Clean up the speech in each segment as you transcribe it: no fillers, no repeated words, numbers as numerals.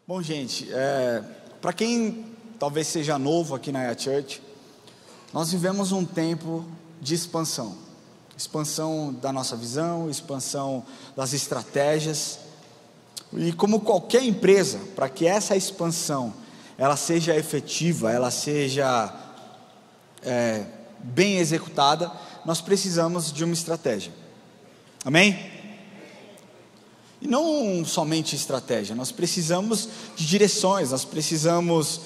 Bom, gente, para quem talvez seja novo aqui na Church, nós vivemos um tempo de expansão da nossa visão, expansão das estratégias, e como qualquer empresa, para que essa expansão ela seja efetiva, ela seja bem executada, nós precisamos de uma estratégia, amém? E não somente estratégia, nós precisamos de direções, nós precisamos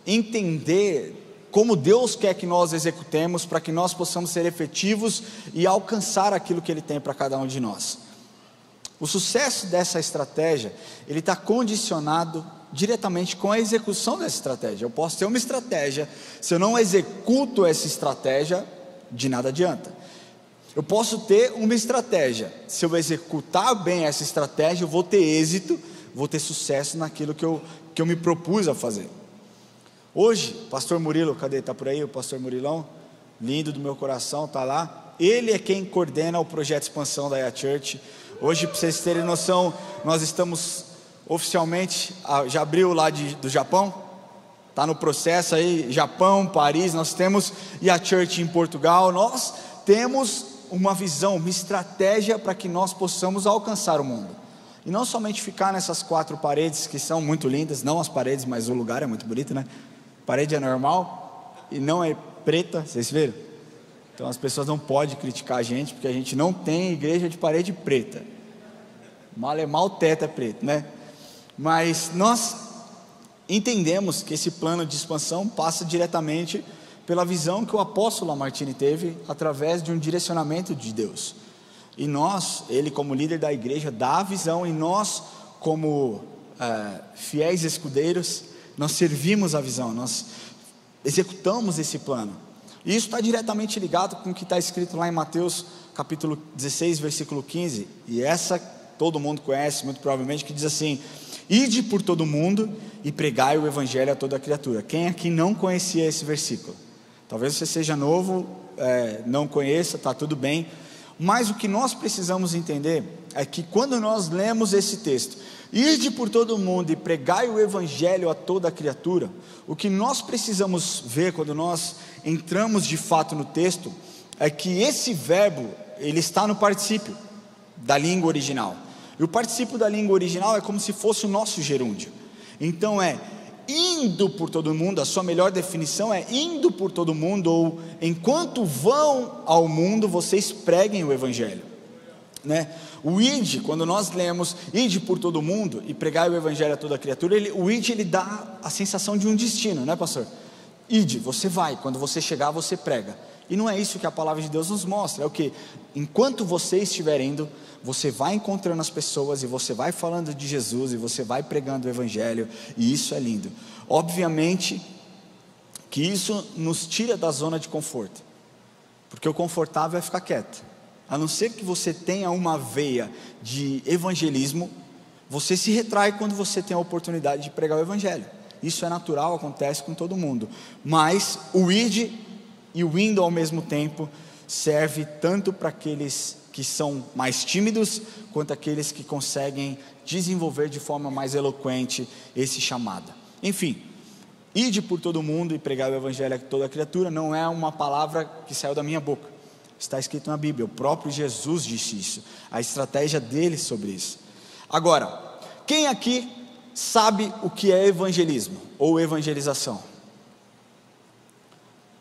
entender como Deus quer que nós executemos, para que nós possamos ser efetivos e alcançar aquilo que Ele tem para cada um de nós. O sucesso dessa estratégia, ele está condicionado diretamente com a execução dessa estratégia. Eu posso ter uma estratégia, se eu não executo essa estratégia, de nada adianta. Eu posso ter uma estratégia, se eu executar bem essa estratégia, eu vou ter êxito, vou ter sucesso naquilo que eu me propus a fazer. Hoje, pastor Murilo, cadê? Está por aí o pastor Murilão? Lindo do meu coração, está lá. Ele é quem coordena o projeto de expansão da Church. Hoje, para vocês terem noção, nós estamos oficialmente, já abriu lá do Japão, está no processo aí, Japão, Paris, nós temos Church em Portugal, nós temos uma visão, uma estratégia para que nós possamos alcançar o mundo, e não somente ficar nessas quatro paredes que são muito lindas, não as paredes, mas o lugar é muito bonito, né? A parede é normal e não é preta, vocês viram? Então as pessoas não podem criticar a gente, porque a gente não tem igreja de parede preta, mal o teto é preto, né? Mas nós entendemos que esse plano de expansão passa diretamente pela visão que o apóstolo Lamartine teve, através de um direcionamento de Deus, e nós, ele como líder da igreja, dá a visão, e nós como fiéis escudeiros, nós servimos a visão, nós executamos esse plano, e isso está diretamente ligado com o que está escrito lá em Mateus capítulo 16, versículo 15, e essa todo mundo conhece muito provavelmente, que diz assim: ide por todo mundo e pregai o evangelho a toda criatura. Quem aqui não conhecia esse versículo? Talvez você seja novo, não conheça, está tudo bem, mas o que nós precisamos entender é que quando nós lemos esse texto, ide por todo mundo e pregai o evangelho a toda criatura, o que nós precisamos ver quando nós entramos de fato no texto, é que esse verbo, ele está no particípio da língua original, e o particípio da língua original é como se fosse o nosso gerúndio, então indo por todo mundo. A sua melhor definição é indo por todo mundo, ou enquanto vão ao mundo, vocês preguem o evangelho, né? O id, quando nós lemos ide por todo mundo e pregai o evangelho a toda criatura, o id ele dá a sensação de um destino, né, pastor? Ide, você vai, quando você chegar você prega, e não é isso que a palavra de Deus nos mostra. É o que? Enquanto você estiver indo, você vai encontrando as pessoas, e você vai falando de Jesus, e você vai pregando o evangelho, e isso é lindo. Obviamente que isso nos tira da zona de conforto, porque o confortável é ficar quieto, a não ser que você tenha uma veia de evangelismo, você se retrai quando você tem a oportunidade de pregar o evangelho. Isso é natural, acontece com todo mundo, mas o id e o indo ao mesmo tempo serve tanto para aqueles que são mais tímidos, quanto aqueles que conseguem desenvolver de forma mais eloquente esse chamado. Enfim, ide por todo mundo e pregar o evangelho a toda criatura não é uma palavra que saiu da minha boca, está escrito na Bíblia, o próprio Jesus disse isso, a estratégia dele sobre isso. Agora, quem aqui sabe o que é evangelismo ou evangelização?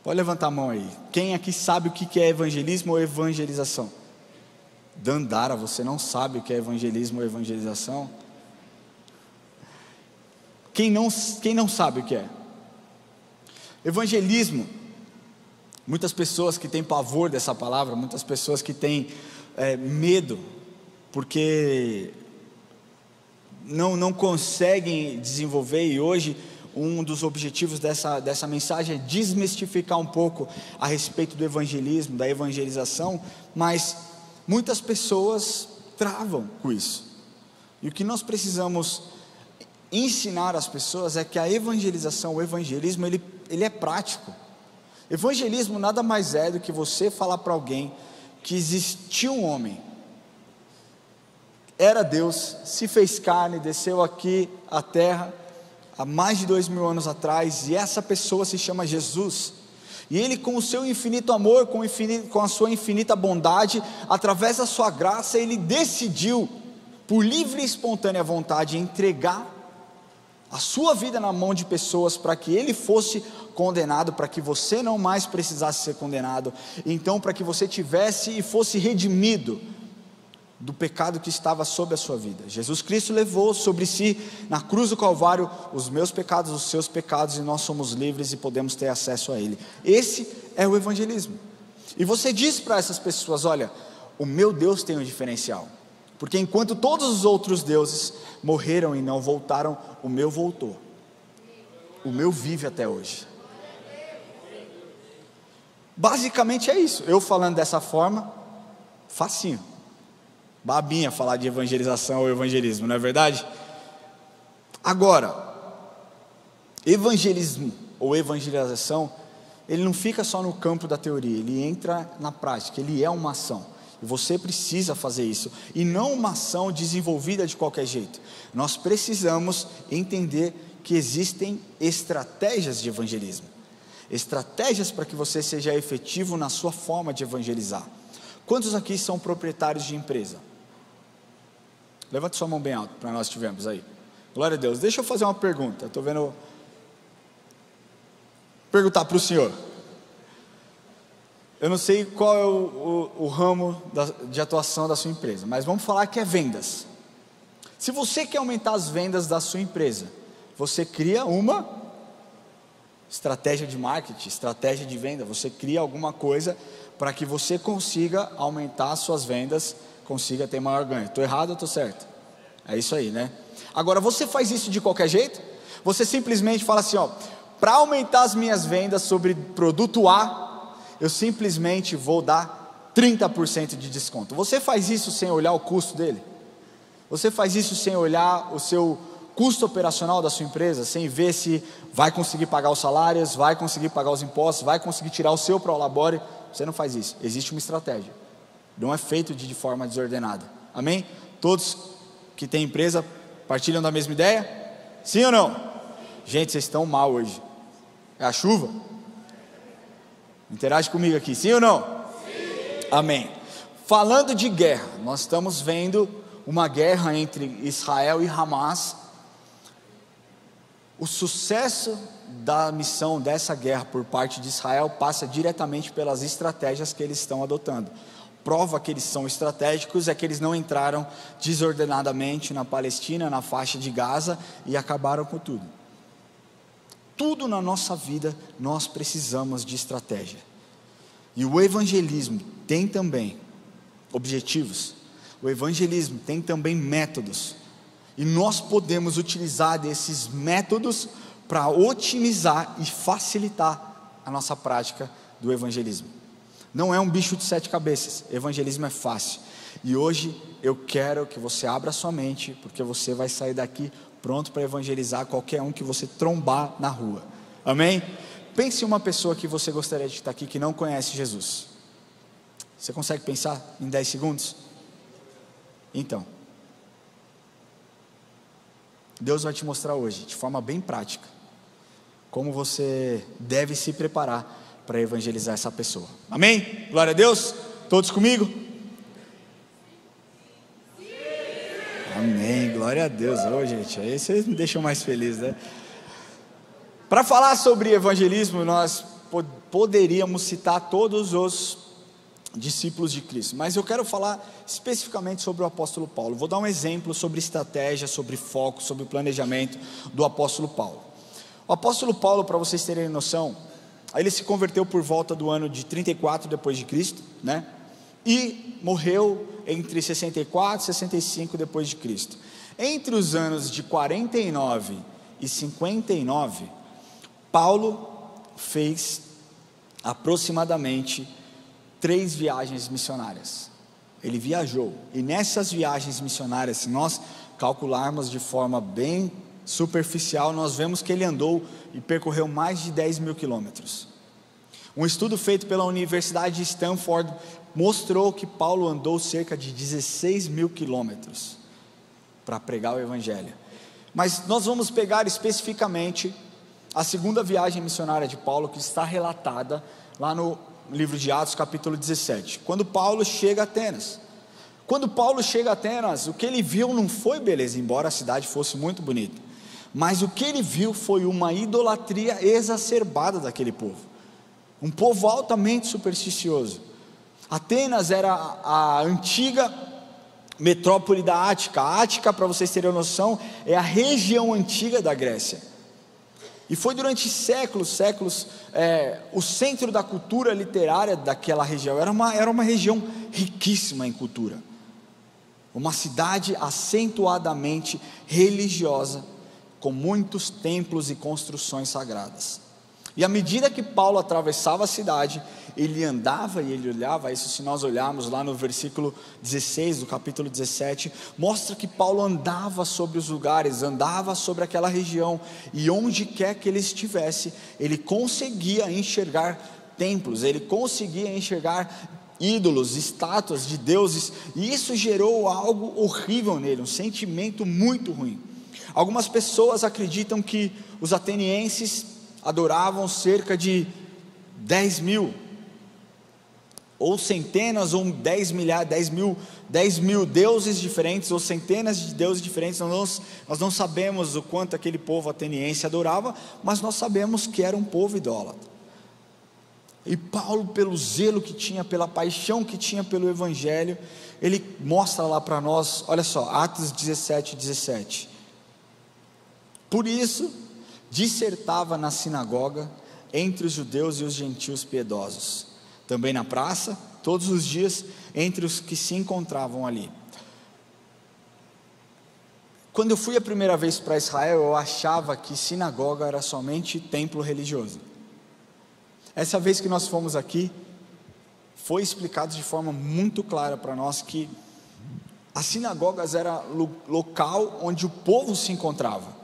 Pode levantar a mão aí. Quem aqui sabe o que é evangelismo ou evangelização? Dandara, você não sabe o que é evangelismo ou evangelização? Quem não sabe o que é? Evangelismo, muitas pessoas que têm pavor dessa palavra, muitas pessoas que têm medo, porque não conseguem desenvolver, e hoje um dos objetivos dessa mensagem é desmistificar um pouco a respeito do evangelismo, da evangelização, mas muitas pessoas travam com isso, e o que nós precisamos ensinar às pessoas é que a evangelização, o evangelismo, ele é prático. Evangelismo nada mais é do que você falar para alguém que existiu um homem era Deus, se fez carne, desceu aqui à terra, há mais de 2000 anos atrás, e essa pessoa se chama Jesus, e Ele, com o seu infinito amor, com a sua infinita bondade, através da sua graça, Ele decidiu, por livre e espontânea vontade, entregar a sua vida na mão de pessoas, para que Ele fosse condenado, para que você não mais precisasse ser condenado, então para que você tivesse e fosse redimido do pecado que estava sobre a sua vida. Jesus Cristo levou sobre si, na cruz do Calvário, os meus pecados, os seus pecados, e nós somos livres e podemos ter acesso a Ele. Esse é o evangelismo. E você diz para essas pessoas: olha, o meu Deus tem um diferencial, porque enquanto todos os outros deuses morreram e não voltaram, o meu voltou, o meu vive até hoje. Basicamente é isso. Eu falando dessa forma, facinho, babinha falar de evangelização ou evangelismo, não é verdade? Agora, evangelismo ou evangelização, ele não fica só no campo da teoria, ele entra na prática, ele é uma ação, e você precisa fazer isso, e não uma ação desenvolvida de qualquer jeito. Nós precisamos entender que existem estratégias de evangelismo, estratégias para que você seja efetivo na sua forma de evangelizar. Quantos aqui são proprietários de empresa? Levante sua mão bem alto para nós tivermos aí. Glória a Deus. Deixa eu fazer uma pergunta. Estou vendo. Perguntar para o senhor. Eu não sei qual é o ramo de atuação da sua empresa, mas vamos falar que é vendas. Se você quer aumentar as vendas da sua empresa, você cria uma estratégia de marketing, estratégia de venda. Você cria alguma coisa para que você consiga aumentar as suas vendas, consiga ter maior ganho. Estou errado ou estou certo? É isso aí, né? Agora, você faz isso de qualquer jeito? Você simplesmente fala assim, ó, para aumentar as minhas vendas sobre produto A, eu simplesmente vou dar 30% de desconto. Você faz isso sem olhar o custo dele? Você faz isso sem olhar o seu custo operacional da sua empresa, sem ver se vai conseguir pagar os salários, vai conseguir pagar os impostos, vai conseguir tirar o seu prolabore? Você não faz isso. Existe uma estratégia. Não é feito de forma desordenada. Amém? Todos que têm empresa partilham da mesma ideia? Sim ou não? Gente, vocês estão mal hoje. É a chuva? Interage comigo aqui. Sim ou não? Sim. Amém. Falando de guerra, nós estamos vendo uma guerra entre Israel e Hamas. O sucesso da missão dessa guerra por parte de Israel passa diretamente pelas estratégias que eles estão adotando. Prova que eles são estratégicos é que eles não entraram desordenadamente na Palestina, na faixa de Gaza, e acabaram com tudo. Tudo na nossa vida nós precisamos de estratégia, e o evangelismo tem também objetivos, o evangelismo tem também métodos, e nós podemos utilizar desses métodos para otimizar e facilitar a nossa prática do evangelismo. Não é um bicho de 7 cabeças, evangelismo é fácil, e hoje eu quero que você abra sua mente, porque você vai sair daqui pronto para evangelizar qualquer um que você trombar na rua, amém? Pense em uma pessoa que você gostaria de estar aqui, que não conhece Jesus. Você consegue pensar em 10 segundos? Então, Deus vai te mostrar hoje, de forma bem prática, como você deve se preparar para evangelizar essa pessoa, amém? Glória a Deus, todos comigo? Sim. Amém, glória a Deus. Ô gente, aí vocês me deixam mais feliz, né? Para falar sobre evangelismo, nós poderíamos citar todos os discípulos de Cristo, mas eu quero falar especificamente sobre o apóstolo Paulo. Vou dar um exemplo sobre estratégia, sobre foco, sobre planejamento do apóstolo Paulo. O apóstolo Paulo, para vocês terem noção, ele se converteu por volta do ano de 34 depois de Cristo, né? E morreu entre 64 e 65 depois de Cristo. Entre os anos de 49 e 59, Paulo fez aproximadamente 3 viagens missionárias. Ele viajou, e nessas viagens missionárias, se nós calcularmos de forma bem superficial, nós vemos que ele andou e percorreu mais de 10.000 quilômetros. Um estudo feito pela Universidade de Stanford mostrou que Paulo andou cerca de 16.000 quilômetros. para pregar o Evangelho. Mas nós vamos pegar especificamente a segunda viagem missionária de Paulo, que está relatada lá no livro de Atos, capítulo 17, quando Paulo chega a Atenas. Quando Paulo chega a Atenas, o que ele viu não foi beleza, embora a cidade fosse muito bonita, mas o que ele viu foi uma idolatria exacerbada daquele povo, um povo altamente supersticioso. Atenas era a antiga metrópole da Ática. A Ática, para vocês terem noção, é a região antiga da Grécia, e foi durante séculos, o centro da cultura literária daquela região. Era uma região riquíssima em cultura, uma cidade acentuadamente religiosa, com muitos templos e construções sagradas. E à medida que Paulo atravessava a cidade, ele andava e ele olhava. Isso, se nós olharmos lá no versículo 16 do capítulo 17, mostra que Paulo andava sobre os lugares, andava sobre aquela região, e onde quer que ele estivesse, ele conseguia enxergar templos, ele conseguia enxergar ídolos, estátuas de deuses, e isso gerou algo horrível nele, um sentimento muito ruim. Algumas pessoas acreditam que os atenienses adoravam cerca de 10 mil, ou centenas, ou 10 mil deuses diferentes, ou centenas de deuses diferentes. Nós não sabemos o quanto aquele povo ateniense adorava, mas nós sabemos que era um povo idólatra. E Paulo, pelo zelo que tinha, pela paixão que tinha pelo Evangelho, ele mostra lá para nós, olha só, Atos 17. Por isso, dissertava na sinagoga, entre os judeus e os gentios piedosos, também na praça, todos os dias, entre os que se encontravam ali. Quando eu fui a primeira vez para Israel, eu achava que sinagoga era somente templo religioso. Essa vez que nós fomos aqui, foi explicado de forma muito clara para nós que as sinagogas era local onde o povo se encontrava,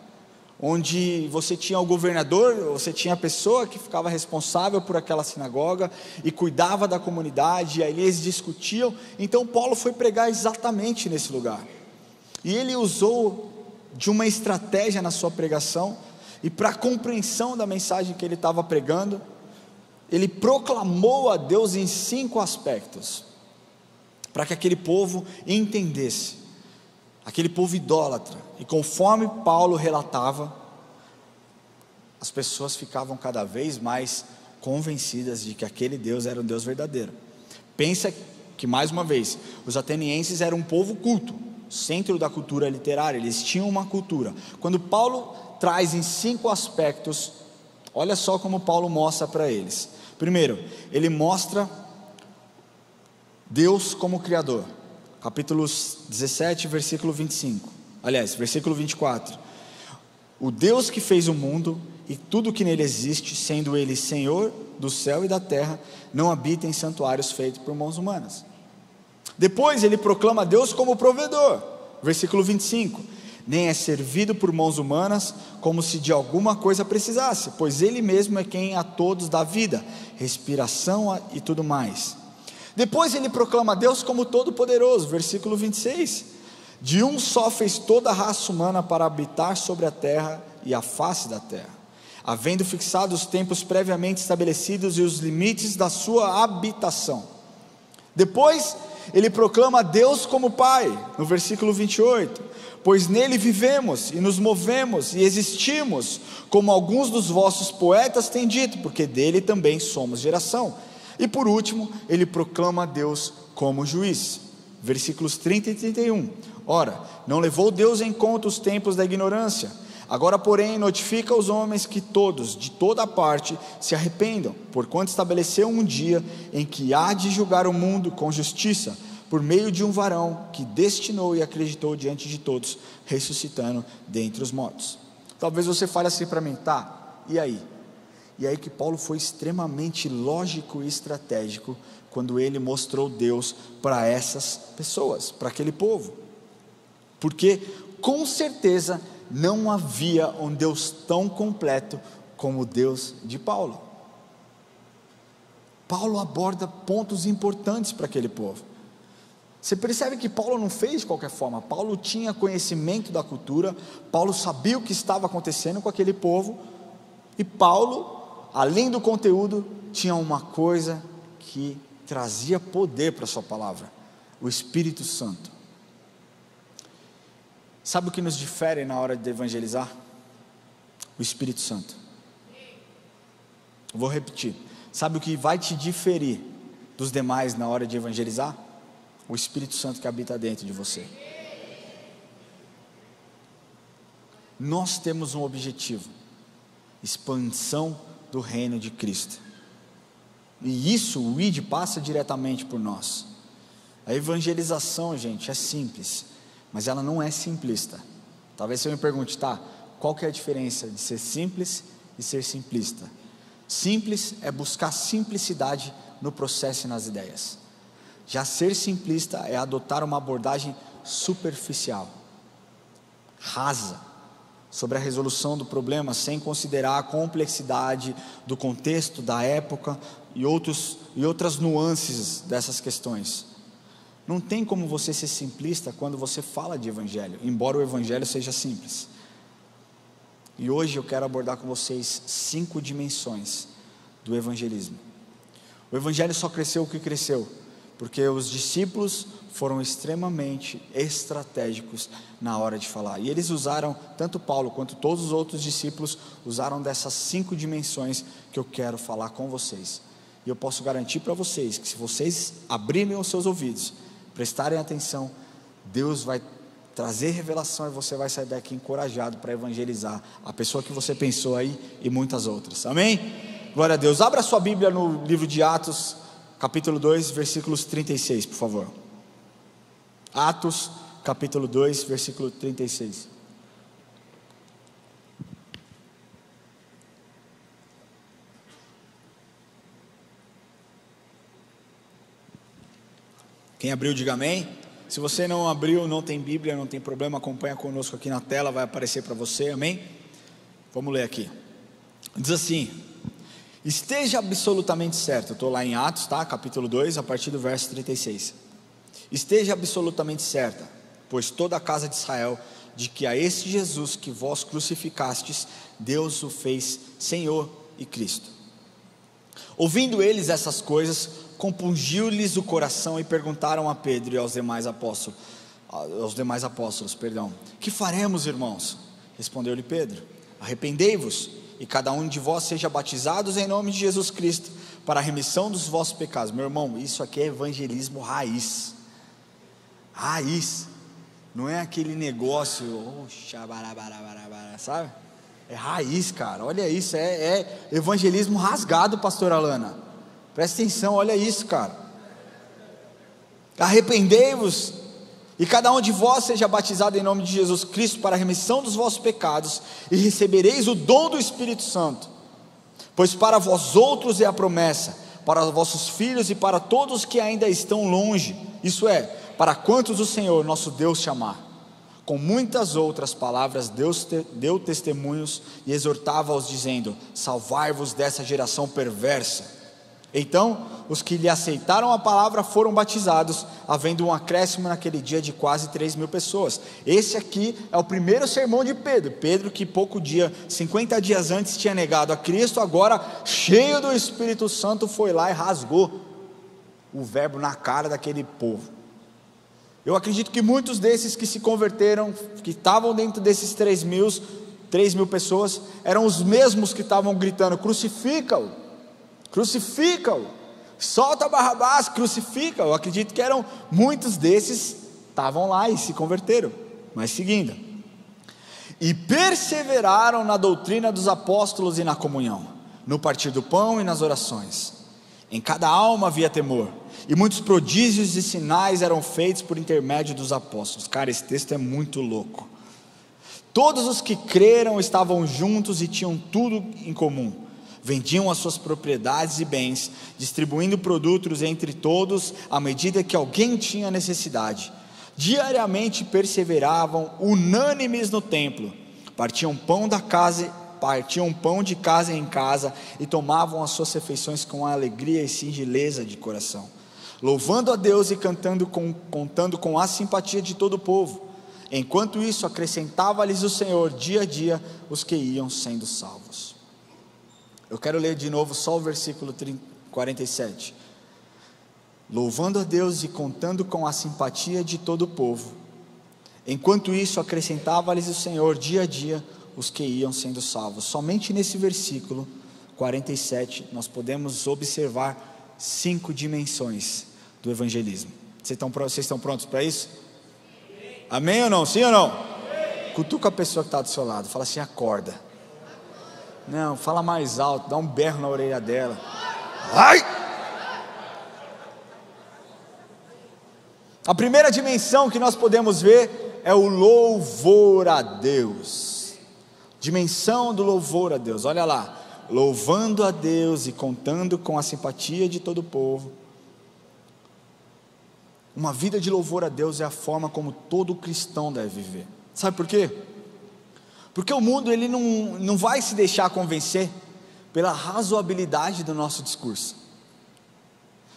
onde você tinha o governador, você tinha a pessoa que ficava responsável por aquela sinagoga e cuidava da comunidade, e aí eles discutiam. Então Paulo foi pregar exatamente nesse lugar, e ele usou de uma estratégia na sua pregação, e para a compreensão da mensagem que ele estava pregando, ele proclamou a Deus em 5 aspectos, para que aquele povo entendesse, aquele povo idólatra. E conforme Paulo relatava, as pessoas ficavam cada vez mais convencidas de que aquele Deus era um Deus verdadeiro. Pensa que, mais uma vez, os atenienses eram um povo culto, centro da cultura literária, eles tinham uma cultura. Quando Paulo traz em 5 aspectos, olha só como Paulo mostra para eles. Primeiro, ele mostra Deus como Criador, capítulo 17, versículo 25, aliás, versículo 24, o Deus que fez o mundo e tudo que nele existe, sendo ele Senhor do céu e da terra, não habita em santuários feitos por mãos humanas. Depois ele proclama Deus como provedor, versículo 25, nem é servido por mãos humanas, como se de alguma coisa precisasse, pois ele mesmo é quem a todos dá vida, respiração e tudo mais. Depois ele proclama Deus como todo-poderoso, versículo 26, de um só fez toda a raça humana para habitar sobre a terra e a face da terra, havendo fixado os tempos previamente estabelecidos e os limites da sua habitação. Depois ele proclama Deus como Pai, no versículo 28, pois nele vivemos e nos movemos e existimos, como alguns dos vossos poetas têm dito, porque dele também somos geração. E por último, ele proclama Deus como juiz, versículos 30 e 31, ora, não levou Deus em conta os tempos da ignorância, agora porém notifica aos homens que todos, de toda parte, se arrependam, porquanto estabeleceu um dia em que há de julgar o mundo com justiça, por meio de um varão que destinou e acreditou diante de todos, ressuscitando dentre os mortos. Talvez você fale assim para mim, tá, e aí? E aí que Paulo foi extremamente lógico e estratégico, quando ele mostrou Deus para essas pessoas, para aquele povo, porque com certeza não havia um Deus tão completo como o Deus de Paulo. Paulo aborda pontos importantes para aquele povo. Você percebe que Paulo não fez de qualquer forma. Paulo tinha conhecimento da cultura, Paulo sabia o que estava acontecendo com aquele povo, e Paulo, além do conteúdo, tinha uma coisa que trazia poder para a sua palavra: o Espírito Santo. Sabe o que nos difere na hora de evangelizar? O Espírito Santo. Eu vou repetir. Sabe o que vai te diferir dos demais na hora de evangelizar? O Espírito Santo que habita dentro de você. Nós temos um objetivo: expansão do reino de Cristo. E isso, o ID, passa diretamente por nós. A evangelização, gente, é simples, mas ela não é simplista. Talvez você me pergunte, tá, qual que é a diferença de ser simples e ser simplista? Simples é buscar simplicidade no processo e nas ideias. Já ser simplista é adotar uma abordagem superficial, rasa, sobre a resolução do problema, sem considerar a complexidade do contexto, da época e outras nuances dessas questões. Não tem como você ser simplista quando você fala de evangelho, embora o evangelho seja simples. E hoje eu quero abordar com vocês 5 dimensões do evangelismo. O evangelho só cresceu o que cresceu porque os discípulos foram extremamente estratégicos na hora de falar, e eles usaram, tanto Paulo quanto todos os outros discípulos usaram dessas 5 dimensões que eu quero falar com vocês. E eu posso garantir para vocês que se vocês abrirem os seus ouvidos, prestarem atenção, Deus vai trazer revelação e você vai sair daqui encorajado para evangelizar a pessoa que você pensou aí e muitas outras. Amém? Glória a Deus. Abra sua Bíblia no livro de Atos, capítulo 2, versículos 36, por favor. Atos, capítulo 2, versículo 36. Quem abriu, diga amém. Se você não abriu, não tem Bíblia, não tem problema, acompanha conosco aqui na tela, vai aparecer para você, amém? Vamos ler aqui. Diz assim: esteja absolutamente certo, eu estou lá em Atos, tá? Capítulo 2, a partir do verso 36. Esteja absolutamente certa, pois toda a casa de Israel, de que a esse Jesus que vós crucificastes, Deus o fez Senhor e Cristo. Ouvindo eles essas coisas, compungiu-lhes o coração e perguntaram a Pedro e aos demais apóstolos, que faremos, irmãos? Respondeu-lhe Pedro: arrependei-vos e cada um de vós seja batizados em nome de Jesus Cristo para a remissão dos vossos pecados. Meu irmão, isso aqui é evangelismo raiz, não é aquele negócio, sabe? É raiz, cara, olha isso, é evangelismo rasgado, pastor Alana, presta atenção, olha isso, cara. Arrependei-vos e cada um de vós seja batizado em nome de Jesus Cristo para a remissão dos vossos pecados, e recebereis o dom do Espírito Santo, pois para vós outros é a promessa, para vossos filhos e para todos que ainda estão longe, isso é, para quantos o Senhor nosso Deus chamar. Com muitas outras palavras Deus deu testemunhos e exortava-os dizendo: salvai-vos dessa geração perversa. Então os que lhe aceitaram a palavra foram batizados, havendo um acréscimo naquele dia de quase 3.000 pessoas. Esse aqui é o primeiro sermão de Pedro que 50 dias antes tinha negado a Cristo, agora cheio do Espírito Santo foi lá e rasgou o verbo na cara daquele povo. Eu acredito que muitos desses que se converteram, que estavam dentro desses 3.000 pessoas, eram os mesmos que estavam gritando: crucifica-o, crucifica-o, solta Barrabás, crucifica-o. Eu acredito que eram muitos desses, estavam lá e se converteram. Mas seguindo: e perseveraram na doutrina dos apóstolos e na comunhão, no partir do pão e nas orações. Em cada alma havia temor, e muitos prodígios e sinais eram feitos por intermédio dos apóstolos. Cara, esse texto é muito louco. Todos os que creram estavam juntos e tinham tudo em comum. Vendiam as suas propriedades e bens, distribuindo produtos entre todos à medida que alguém tinha necessidade. Diariamente perseveravam unânimes no templo, partiam pão de casa em casa e tomavam as suas refeições com alegria e singeleza de coração, louvando a Deus e contando com a simpatia de todo o povo. Enquanto isso, acrescentava-lhes o Senhor dia a dia os que iam sendo salvos. Eu quero ler de novo só o versículo 47. Louvando a Deus e contando com a simpatia de todo o povo. Enquanto isso, acrescentava-lhes o Senhor dia a dia os que iam sendo salvos. Somente nesse versículo 47 nós podemos observar 5 dimensões do evangelismo. Vocês estão prontos para isso? Amém ou não? Sim ou não? Cutuca a pessoa que está do seu lado, fala assim: acorda. Não, fala mais alto, dá um berro na orelha dela. Ai! A primeira dimensão que nós podemos ver é o louvor a Deus. Dimensão do louvor a Deus, olha lá. Louvando a Deus e contando com a simpatia de todo o povo. Uma vida de louvor a Deus é a forma como todo cristão deve viver. Sabe por quê? Porque o mundo ele não vai se deixar convencer pela razoabilidade do nosso discurso.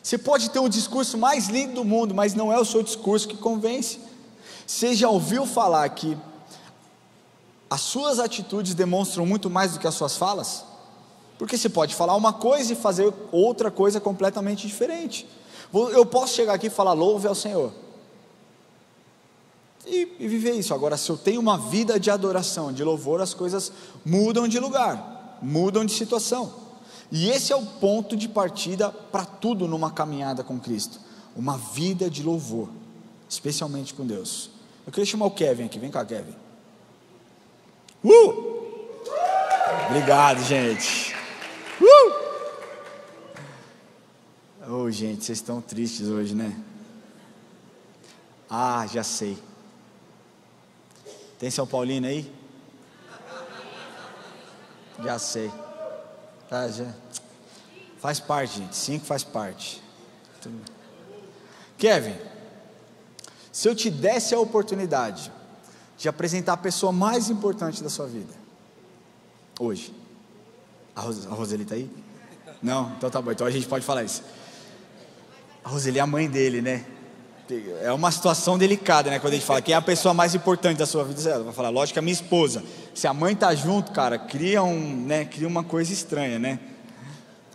Você pode ter o discurso mais lindo do mundo, mas não é o seu discurso que convence. Você já ouviu falar que as suas atitudes demonstram muito mais do que as suas falas? Porque você pode falar uma coisa e fazer outra coisa completamente diferente. Eu posso chegar aqui e falar louve ao Senhor e viver isso. Agora, se eu tenho uma vida de adoração, de louvor, as coisas mudam de lugar, mudam de situação. E esse é o ponto de partida para tudo numa caminhada com Cristo. Uma vida de louvor, especialmente com Deus. Eu queria chamar o Kevin aqui, vem cá, Kevin. Obrigado, gente. Oh, gente, vocês estão tristes hoje, né? Ah, já sei. Tem São Paulino aí? Já sei. Tá, já. Faz parte, gente. 5 faz parte. Kevin, se eu te desse a oportunidade de apresentar a pessoa mais importante da sua vida hoje, a Roseli está aí? Não? Então tá bom, então a gente pode falar isso. A Roseli é a mãe dele, né? É uma situação delicada, né? Quando a gente fala quem é a pessoa mais importante da sua vida, ela vai falar, lógico, a minha esposa. Se a mãe está junto, cara, cria uma coisa estranha, né?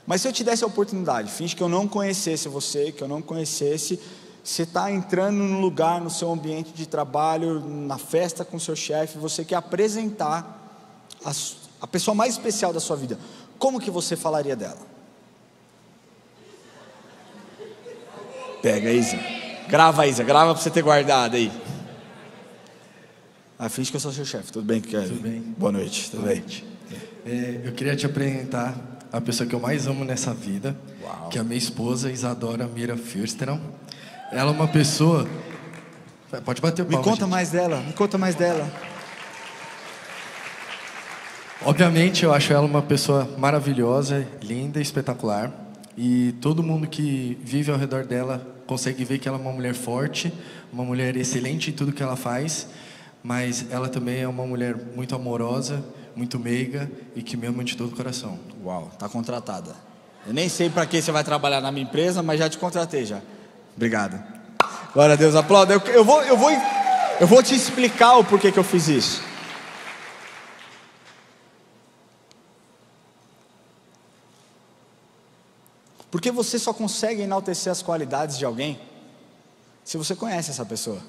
Mas se eu te desse a oportunidade, finge que eu não conhecesse você, que eu não conhecesse, você está entrando num lugar, no seu ambiente de trabalho, na festa com o seu chefe, você quer apresentar a pessoa mais especial da sua vida, como que você falaria dela? Pega, Isa, grava para você ter guardado aí. Finge que eu sou seu chefe, tudo bem? Tudo bem. Boa noite, tudo bem? Eu queria te apresentar a pessoa que eu mais amo nessa vida. Uau. Que é a minha esposa, Isadora Mira Fürsteron. Ela é uma pessoa... Pode bater o palmo, me conta mais dela. Obviamente eu acho ela uma pessoa maravilhosa, linda, espetacular. E todo mundo que vive ao redor dela consegue ver que ela é uma mulher forte, uma mulher excelente em tudo que ela faz, mas ela também é uma mulher muito amorosa, muito meiga e que me ama de todo o coração. Uau, tá contratada. Eu nem sei para que você vai trabalhar na minha empresa, mas já te contratei já. Obrigado. Glória a Deus, aplauda. Eu vou te explicar o porquê que eu fiz isso. Porque você só consegue enaltecer as qualidades de alguém se você conhece essa pessoa.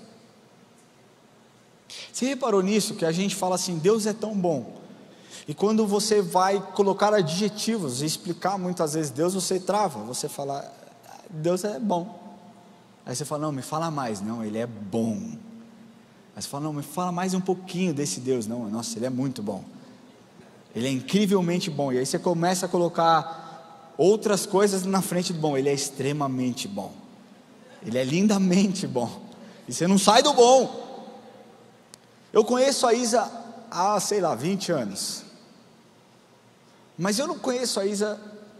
Você reparou nisso? Que a gente fala assim, Deus é tão bom. E quando você vai colocar adjetivos e explicar muitas vezes Deus, você trava. Você fala, Deus é bom. Aí você fala, não, me fala mais. Não, Ele é bom. Aí você fala, não, me fala mais um pouquinho desse Deus. Não, nossa, Ele é muito bom. Ele é incrivelmente bom. E aí você começa a colocar outras coisas na frente do bom. Ele é extremamente bom. Ele é lindamente bom. E você não sai do bom. Eu conheço a Isa há, 20 anos. Mas eu não conheço a Isa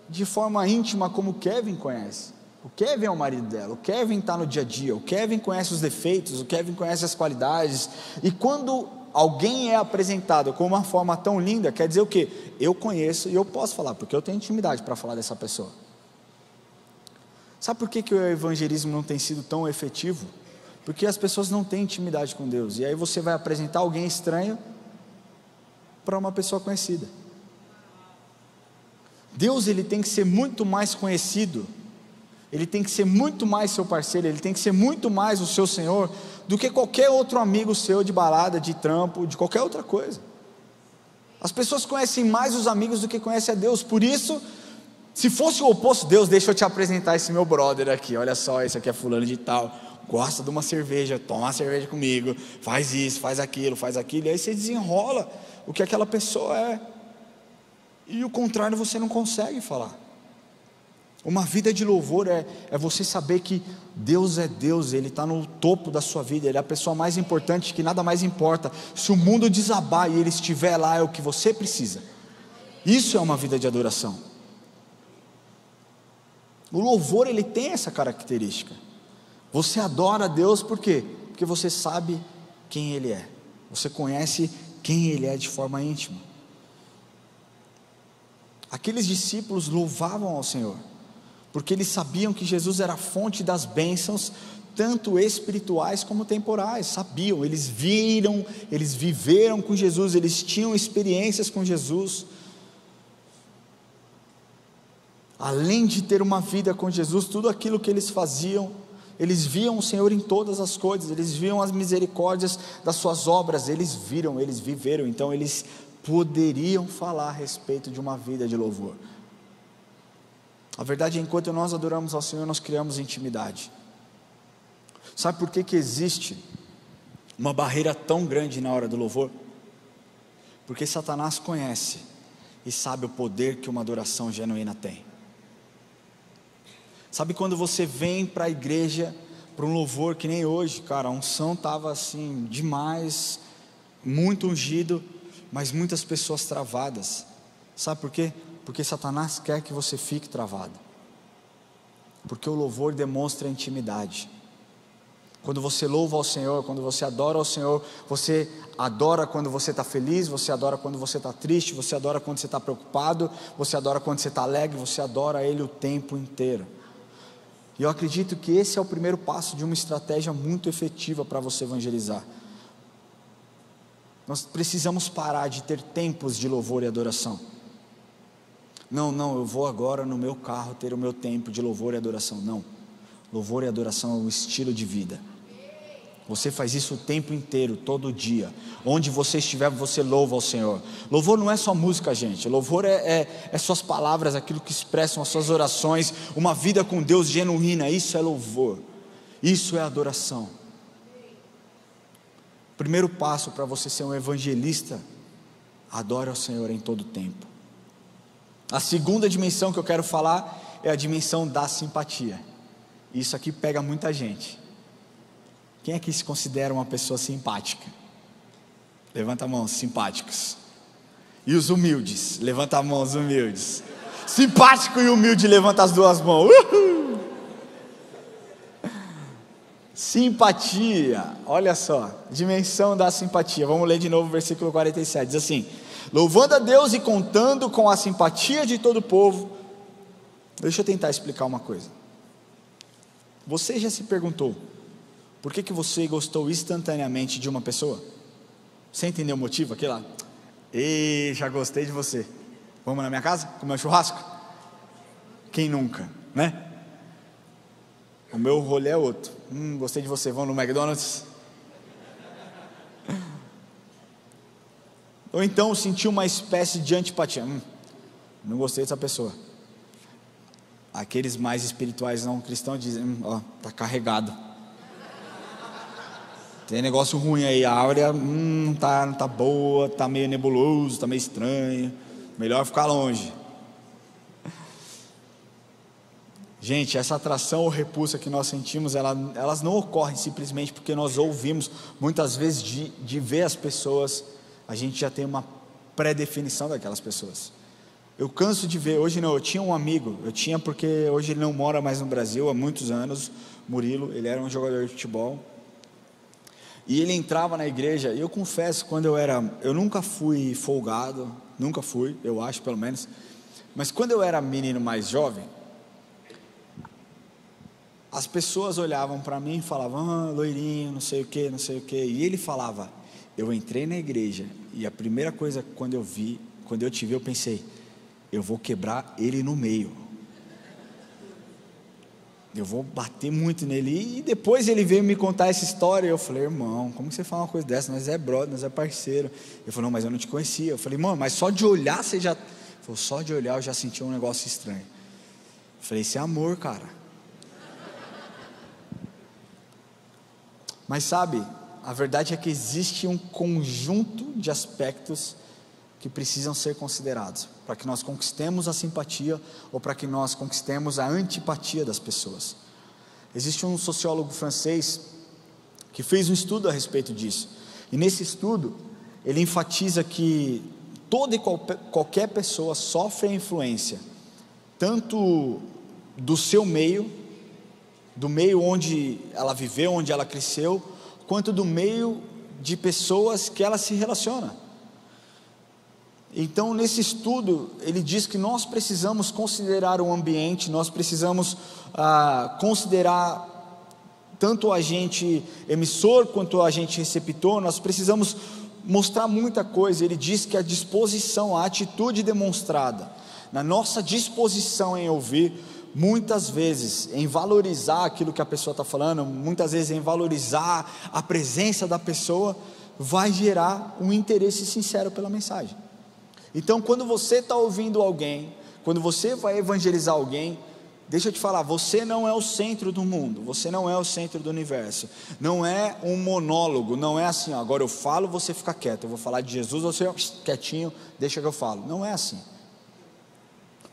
de forma íntima como o Kevin conhece. O Kevin é o marido dela. O Kevin está no dia a dia. O Kevin conhece os defeitos. O Kevin conhece as qualidades. E quando alguém é apresentado com uma forma tão linda, quer dizer o quê? Eu conheço e eu posso falar, porque eu tenho intimidade para falar dessa pessoa. Sabe por que o evangelismo não tem sido tão efetivo? Porque as pessoas não têm intimidade com Deus, e aí você vai apresentar alguém estranho para uma pessoa conhecida. Deus, ele tem que ser muito mais conhecido, ele tem que ser muito mais seu parceiro, ele tem que ser muito mais o seu Senhor, do que qualquer outro amigo seu de balada, de trampo, de qualquer outra coisa. As pessoas conhecem mais os amigos do que conhecem a Deus. Por isso, se fosse o oposto, Deus, deixa eu te apresentar esse meu brother aqui, olha só, esse aqui é fulano de tal, gosta de uma cerveja, toma uma cerveja comigo, faz isso, faz aquilo, e aí você desenrola o que aquela pessoa é, e o contrário você não consegue falar. Uma vida de louvor é você saber que Deus é Deus, Ele está no topo da sua vida, Ele é a pessoa mais importante, que nada mais importa. Se o mundo desabar e Ele estiver lá, é o que você precisa. Isso é uma vida de adoração. O louvor, ele tem essa característica. Você adora a Deus por quê? Porque você sabe quem Ele é, você conhece quem Ele é de forma íntima. Aqueles discípulos louvavam ao Senhor, porque eles sabiam que Jesus era a fonte das bênçãos, tanto espirituais como temporais. Sabiam, eles viram, eles viveram com Jesus, eles tinham experiências com Jesus. Além de ter uma vida com Jesus, tudo aquilo que eles faziam, eles viam o Senhor em todas as coisas, eles viam as misericórdias das suas obras, eles viram, eles viveram, então eles poderiam falar a respeito de uma vida de louvor. A verdade é, enquanto nós adoramos ao Senhor, nós criamos intimidade. Sabe por que existe uma barreira tão grande na hora do louvor? Porque Satanás conhece e sabe o poder que uma adoração genuína tem. Sabe quando você vem para a igreja, para um louvor que nem hoje, cara, a unção estava assim, demais, muito ungido, mas muitas pessoas travadas. Sabe por quê? Porque Satanás quer que você fique travado. Porque o louvor demonstra intimidade. Quando você louva ao Senhor, quando você adora ao Senhor, você adora quando você está feliz, você adora quando você está triste, você adora quando você está preocupado, você adora quando você está alegre, você adora Ele o tempo inteiro. E eu acredito que esse é o primeiro passo de uma estratégia muito efetiva para você evangelizar. Nós precisamos parar de ter tempos de louvor e adoração. Não, eu vou agora no meu carro ter o meu tempo de louvor e adoração. Não, louvor e adoração é um estilo de vida. Você faz isso o tempo inteiro, todo dia. Onde você estiver, você louva ao Senhor. Louvor não é só música, gente. Louvor é suas palavras, aquilo que expressam as suas orações. Uma vida com Deus genuína, isso é louvor. Isso é adoração. Primeiro passo para você ser um evangelista: adore ao Senhor em todo tempo. A segunda dimensão que eu quero falar é a dimensão da simpatia. Isso aqui pega muita gente. Quem é que se considera uma pessoa simpática? Levanta a mão, simpáticos. E os humildes? Levanta a mão, os humildes. Simpático e humilde, levanta as duas mãos. Uhul! Simpatia, olha só, dimensão da simpatia. Vamos ler de novo o versículo 47, diz assim: louvando a Deus e contando com a simpatia de todo o povo. Deixa eu tentar explicar uma coisa. Você já se perguntou por que você gostou instantaneamente de uma pessoa? Você entendeu o motivo? Aquele lá, já gostei de você, vamos na minha casa comer um churrasco? Quem nunca, né? O meu rolê é outro. Gostei de você, vamos no McDonald's? Ou então sentiu uma espécie de antipatia. Não gostei dessa pessoa. Aqueles mais espirituais não cristãos dizem: está carregado, tem negócio ruim aí, a áurea não tá boa, está meio nebuloso, está meio estranho, melhor ficar longe. Gente, essa atração ou repulsa que nós sentimos, elas não ocorrem simplesmente porque nós ouvimos. Muitas vezes de ver as pessoas, a gente já tem uma pré-definição daquelas pessoas. Eu canso de ver, hoje não, eu tinha um amigo, porque hoje ele não mora mais no Brasil há muitos anos, Murilo, ele era um jogador de futebol, e ele entrava na igreja, e eu confesso, eu nunca fui folgado, eu acho pelo menos, mas quando eu era menino mais jovem, as pessoas olhavam para mim e falavam, loirinho, não sei o que, e ele falava, eu entrei na igreja, e a primeira coisa, quando eu te vi, eu pensei, eu vou quebrar ele no meio, eu vou bater muito nele. E depois ele veio me contar essa história, e eu falei, irmão, como que você fala uma coisa dessa? Nós é brother, nós é parceiro. Ele falou, não, mas eu não te conhecia. Eu falei, mano, mas só de olhar você já... Ele falou, só de olhar eu já senti um negócio estranho. Eu falei, isso é amor, cara. Mas sabe, a verdade é que existe um conjunto de aspectos que precisam ser considerados para que nós conquistemos a simpatia ou para que nós conquistemos a antipatia das pessoas. Existe um sociólogo francês que fez um estudo a respeito disso, e nesse estudo ele enfatiza que toda e qualquer pessoa sofre a influência tanto do seu meio, do meio onde ela viveu, onde ela cresceu, quanto do meio de pessoas que ela se relaciona. Então, nesse estudo, ele diz que nós precisamos considerar o ambiente, nós precisamos considerar tanto o agente emissor quanto o agente receptor, nós precisamos mostrar muita coisa. Ele diz que a disposição, a atitude demonstrada, na nossa disposição em ouvir, muitas vezes em valorizar aquilo que a pessoa está falando, muitas vezes em valorizar a presença da pessoa, vai gerar um interesse sincero pela mensagem. Então, quando você está ouvindo alguém, quando você vai evangelizar alguém, deixa eu te falar, você não é o centro do mundo, você não é o centro do universo, não é um monólogo, não é assim, ó, agora eu falo, você fica quieto, eu vou falar de Jesus, você quietinho, deixa que eu falo, não é assim.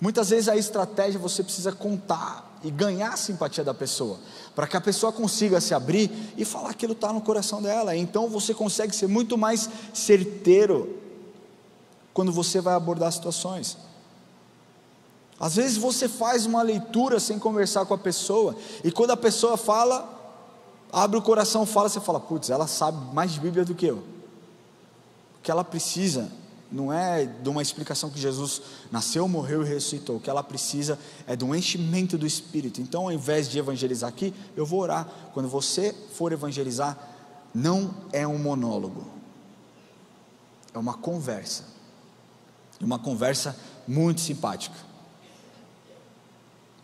Muitas vezes a estratégia você precisa contar e ganhar a simpatia da pessoa, para que a pessoa consiga se abrir e falar aquilo está no coração dela. Então você consegue ser muito mais certeiro quando você vai abordar situações. Às vezes você faz uma leitura sem conversar com a pessoa, e quando a pessoa fala, abre o coração, fala, você fala, putz, ela sabe mais de Bíblia do que eu. O que ela precisa não é de uma explicação que Jesus nasceu, morreu e ressuscitou. O que ela precisa é de um enchimento do Espírito. Então, ao invés de evangelizar aqui, eu vou orar. Quando você for evangelizar, não é um monólogo, é uma conversa, e uma conversa muito simpática.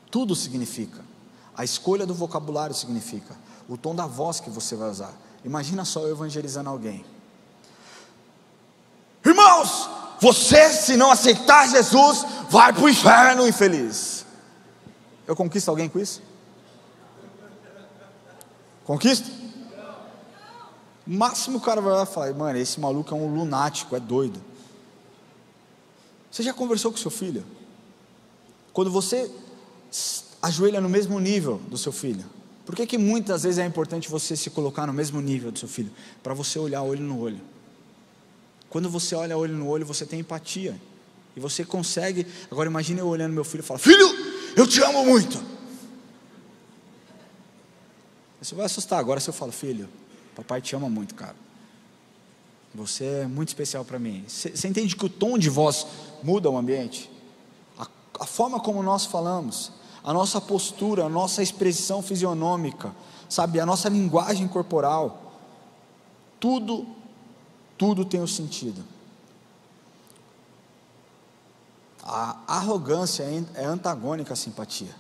Tudo significa, a escolha do vocabulário significa, o tom da voz que você vai usar. Imagina só eu evangelizando alguém, irmãos, você se não aceitar Jesus, vai para o inferno, infeliz. Eu conquisto alguém com isso? Conquisto? O máximo o cara vai lá e falar, mano, esse maluco é um lunático, é doido. Você já conversou com seu filho? Quando você ajoelha no mesmo nível do seu filho, por que muitas vezes é importante você se colocar no mesmo nível do seu filho? Para você olhar olho no olho. Quando você olha olho no olho, você tem empatia, e você consegue. Agora imagine eu olhando meu filho e falar, filho, eu te amo muito. Você vai assustar. Agora se eu falo, filho, papai te ama muito, cara, você é muito especial para mim. Você entende que o tom de voz muda o ambiente? A forma como nós falamos, a nossa postura, a nossa expressão fisionômica, sabe, a nossa linguagem corporal, tudo tem um sentido. A arrogância é antagônica à simpatia.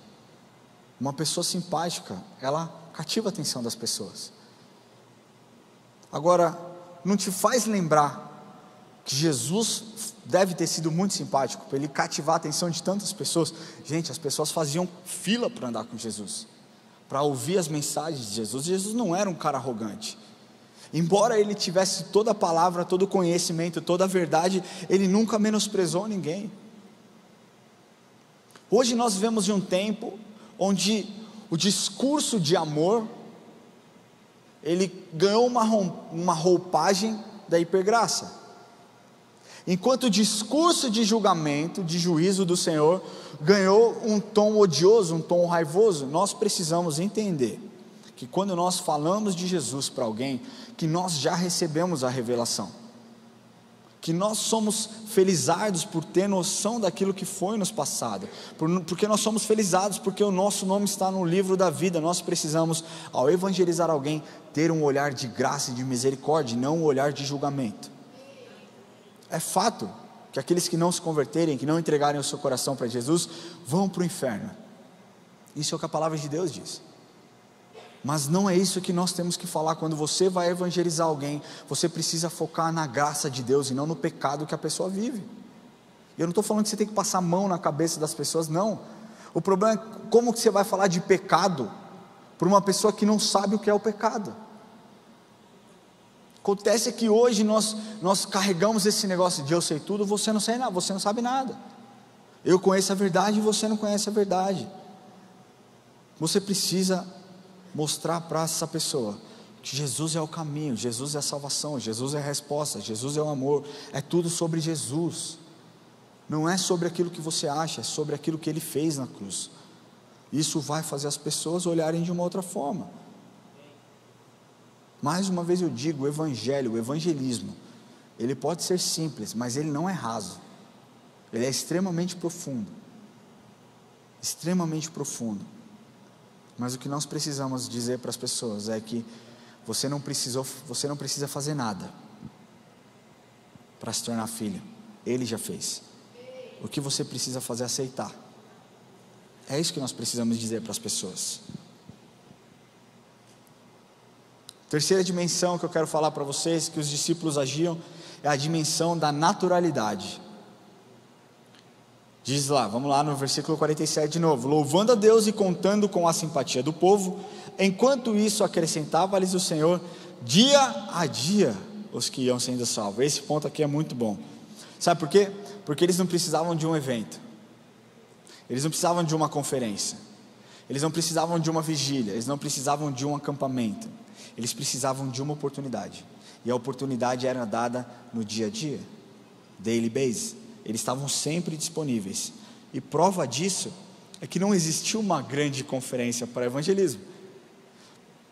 Uma pessoa simpática, ela cativa a atenção das pessoas. Agora, não te faz lembrar que Jesus deve ter sido muito simpático, para ele cativar a atenção de tantas pessoas? Gente, as pessoas faziam fila para andar com Jesus, para ouvir as mensagens de Jesus. Jesus não era um cara arrogante, embora ele tivesse toda a palavra, todo o conhecimento, toda a verdade, ele nunca menosprezou ninguém. Hoje nós vivemos em um tempo onde o discurso de amor, ele ganhou uma roupagem da hipergraça, enquanto o discurso de julgamento, de juízo do Senhor, ganhou um tom odioso, um tom raivoso. Nós precisamos entender que quando nós falamos de Jesus para alguém, que nós já recebemos a revelação, que nós somos felizardos por ter noção daquilo que foi nos passado, porque nós somos felizardos porque o nosso nome está no livro da vida. Nós precisamos, ao evangelizar alguém, ter um olhar de graça e de misericórdia, não um olhar de julgamento. É fato que aqueles que não se converterem, que não entregarem o seu coração para Jesus, vão para o inferno. Isso é o que a palavra de Deus diz. Mas não é isso que nós temos que falar. Quando você vai evangelizar alguém, você precisa focar na graça de Deus e não no pecado que a pessoa vive. E eu não estou falando que você tem que passar a mão na cabeça das pessoas, não. O problema é como que você vai falar de pecado para uma pessoa que não sabe o que é o pecado. Acontece que hoje nós carregamos esse negócio de eu sei tudo, você não sei nada, você não sabe nada. Eu conheço a verdade e você não conhece a verdade. Você precisa mostrar para essa pessoa que Jesus é o caminho, Jesus é a salvação, Jesus é a resposta, Jesus é o amor. É tudo sobre Jesus. Não é sobre aquilo que você acha, é sobre aquilo que Ele fez na cruz. Isso vai fazer as pessoas olharem de uma outra forma. Mais uma vez eu digo, o evangelho, o evangelismo, ele pode ser simples, mas ele não é raso. Ele é extremamente profundo. Extremamente profundo. Mas o que nós precisamos dizer para as pessoas é que você não precisa fazer nada para se tornar filho. Ele já fez. O que você precisa fazer é aceitar. É isso que nós precisamos dizer para as pessoas. Terceira dimensão que eu quero falar para vocês, que os discípulos agiam, é a dimensão da naturalidade. Diz lá, vamos lá no versículo 47 de novo: louvando a Deus e contando com a simpatia do povo, enquanto isso acrescentava-lhes o Senhor dia a dia os que iam sendo salvos. Esse ponto aqui é muito bom. Sabe por quê? Porque eles não precisavam de um evento, eles não precisavam de uma conferência, eles não precisavam de uma vigília, eles não precisavam de um acampamento, eles precisavam de uma oportunidade, e a oportunidade era dada no dia a dia, daily basis. Eles estavam sempre disponíveis, e prova disso é que não existiu uma grande conferência para evangelismo.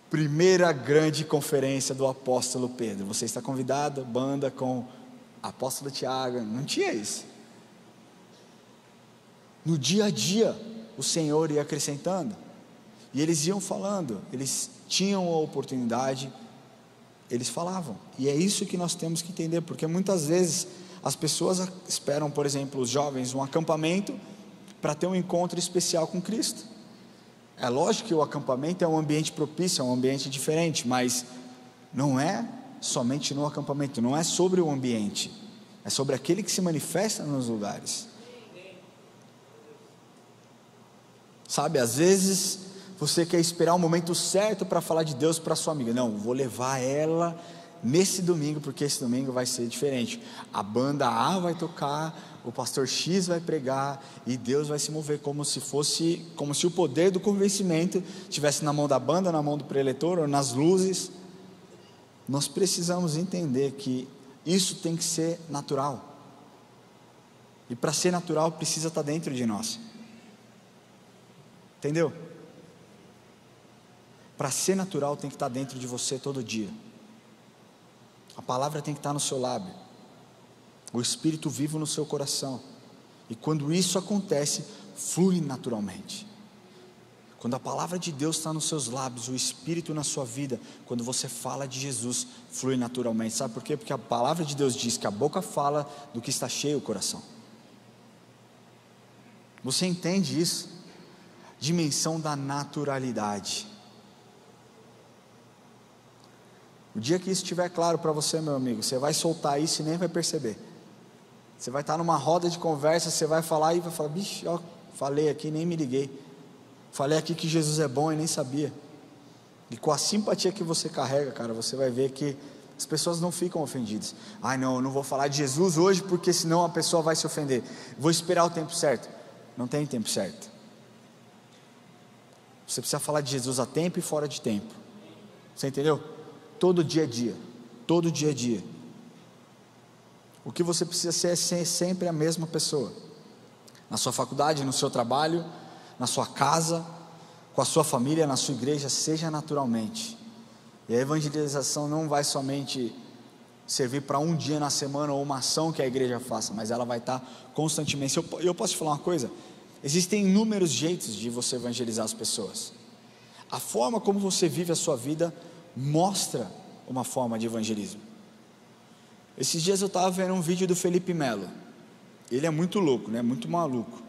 Primeira grande conferência do apóstolo Pedro, você está convidado, banda com apóstolo Tiago, não tinha isso. No dia a dia o Senhor ia acrescentando, e eles iam falando, eles tinham a oportunidade, eles falavam. E é isso que nós temos que entender, porque muitas vezes as pessoas esperam, por exemplo, os jovens, um acampamento para ter um encontro especial com Cristo. É lógico que o acampamento é um ambiente propício, é um ambiente diferente, mas não é somente no acampamento, não é sobre o ambiente, é sobre aquele que se manifesta nos lugares. Sabe, às vezes você quer esperar o momento certo para falar de Deus para sua amiga. Não, vou levar ela nesse domingo, porque esse domingo vai ser diferente. A banda A vai tocar, o pastor X vai pregar, e Deus vai se mover como se o poder do convencimento estivesse na mão da banda, na mão do preletor, ou nas luzes. Nós precisamos entender que isso tem que ser natural, e para ser natural precisa estar dentro de nós. Entendeu? Para ser natural tem que estar dentro de você todo dia. A palavra tem que estar no seu lábio, o Espírito vivo no seu coração, e quando isso acontece, flui naturalmente. Quando a palavra de Deus está nos seus lábios, o Espírito na sua vida, quando você fala de Jesus, flui naturalmente. Sabe por quê? Porque a palavra de Deus diz que a boca fala do que está cheio o coração. Você entende isso? Dimensão da naturalidade. O dia que isso estiver claro para você, meu amigo, você vai soltar isso e nem vai perceber. Você vai estar numa roda de conversa, você vai falar e vai falar: bicho, ó, falei aqui, nem me liguei. Falei aqui que Jesus é bom e nem sabia. E com a simpatia que você carrega, cara, você vai ver que as pessoas não ficam ofendidas. Ai não, eu não vou falar de Jesus hoje, porque senão a pessoa vai se ofender. Vou esperar o tempo certo. Não tem tempo certo. Você precisa falar de Jesus a tempo e fora de tempo. Você entendeu? Todo dia a dia, todo dia a dia. O que você precisa ser é ser sempre a mesma pessoa. Na sua faculdade, no seu trabalho, na sua casa, com a sua família, na sua igreja, seja naturalmente. E a evangelização não vai somente servir para um dia na semana ou uma ação que a igreja faça, mas ela vai estar constantemente. Eu posso te falar uma coisa? Existem inúmeros jeitos de você evangelizar as pessoas. A forma como você vive a sua vida mostra uma forma de evangelismo. Esses dias eu estava vendo um vídeo do Felipe Melo. Ele é muito louco, né? Muito maluco,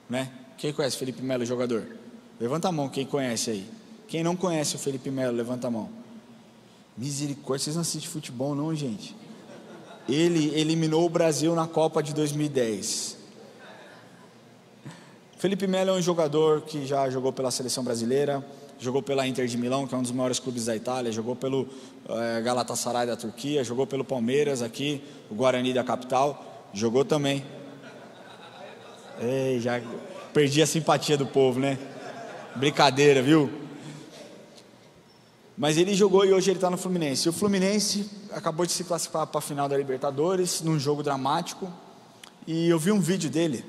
né? Quem conhece Felipe Melo, jogador? Levanta a mão quem conhece aí. Quem não conhece o Felipe Melo, levanta a mão. Misericórdia, vocês não assistem futebol não, gente? Ele eliminou o Brasil na Copa de 2010. Felipe Melo é um jogador que já jogou pela seleção brasileira, jogou pela Inter de Milão, que é um dos maiores clubes da Itália, jogou pelo Galatasaray da Turquia, jogou pelo Palmeiras aqui, o Guarani da capital, jogou também. Ei, já perdi a simpatia do povo, né? Brincadeira, viu? Mas ele jogou e hoje ele está no Fluminense. E o Fluminense acabou de se classificar para a final da Libertadores, num jogo dramático. E eu vi um vídeo dele,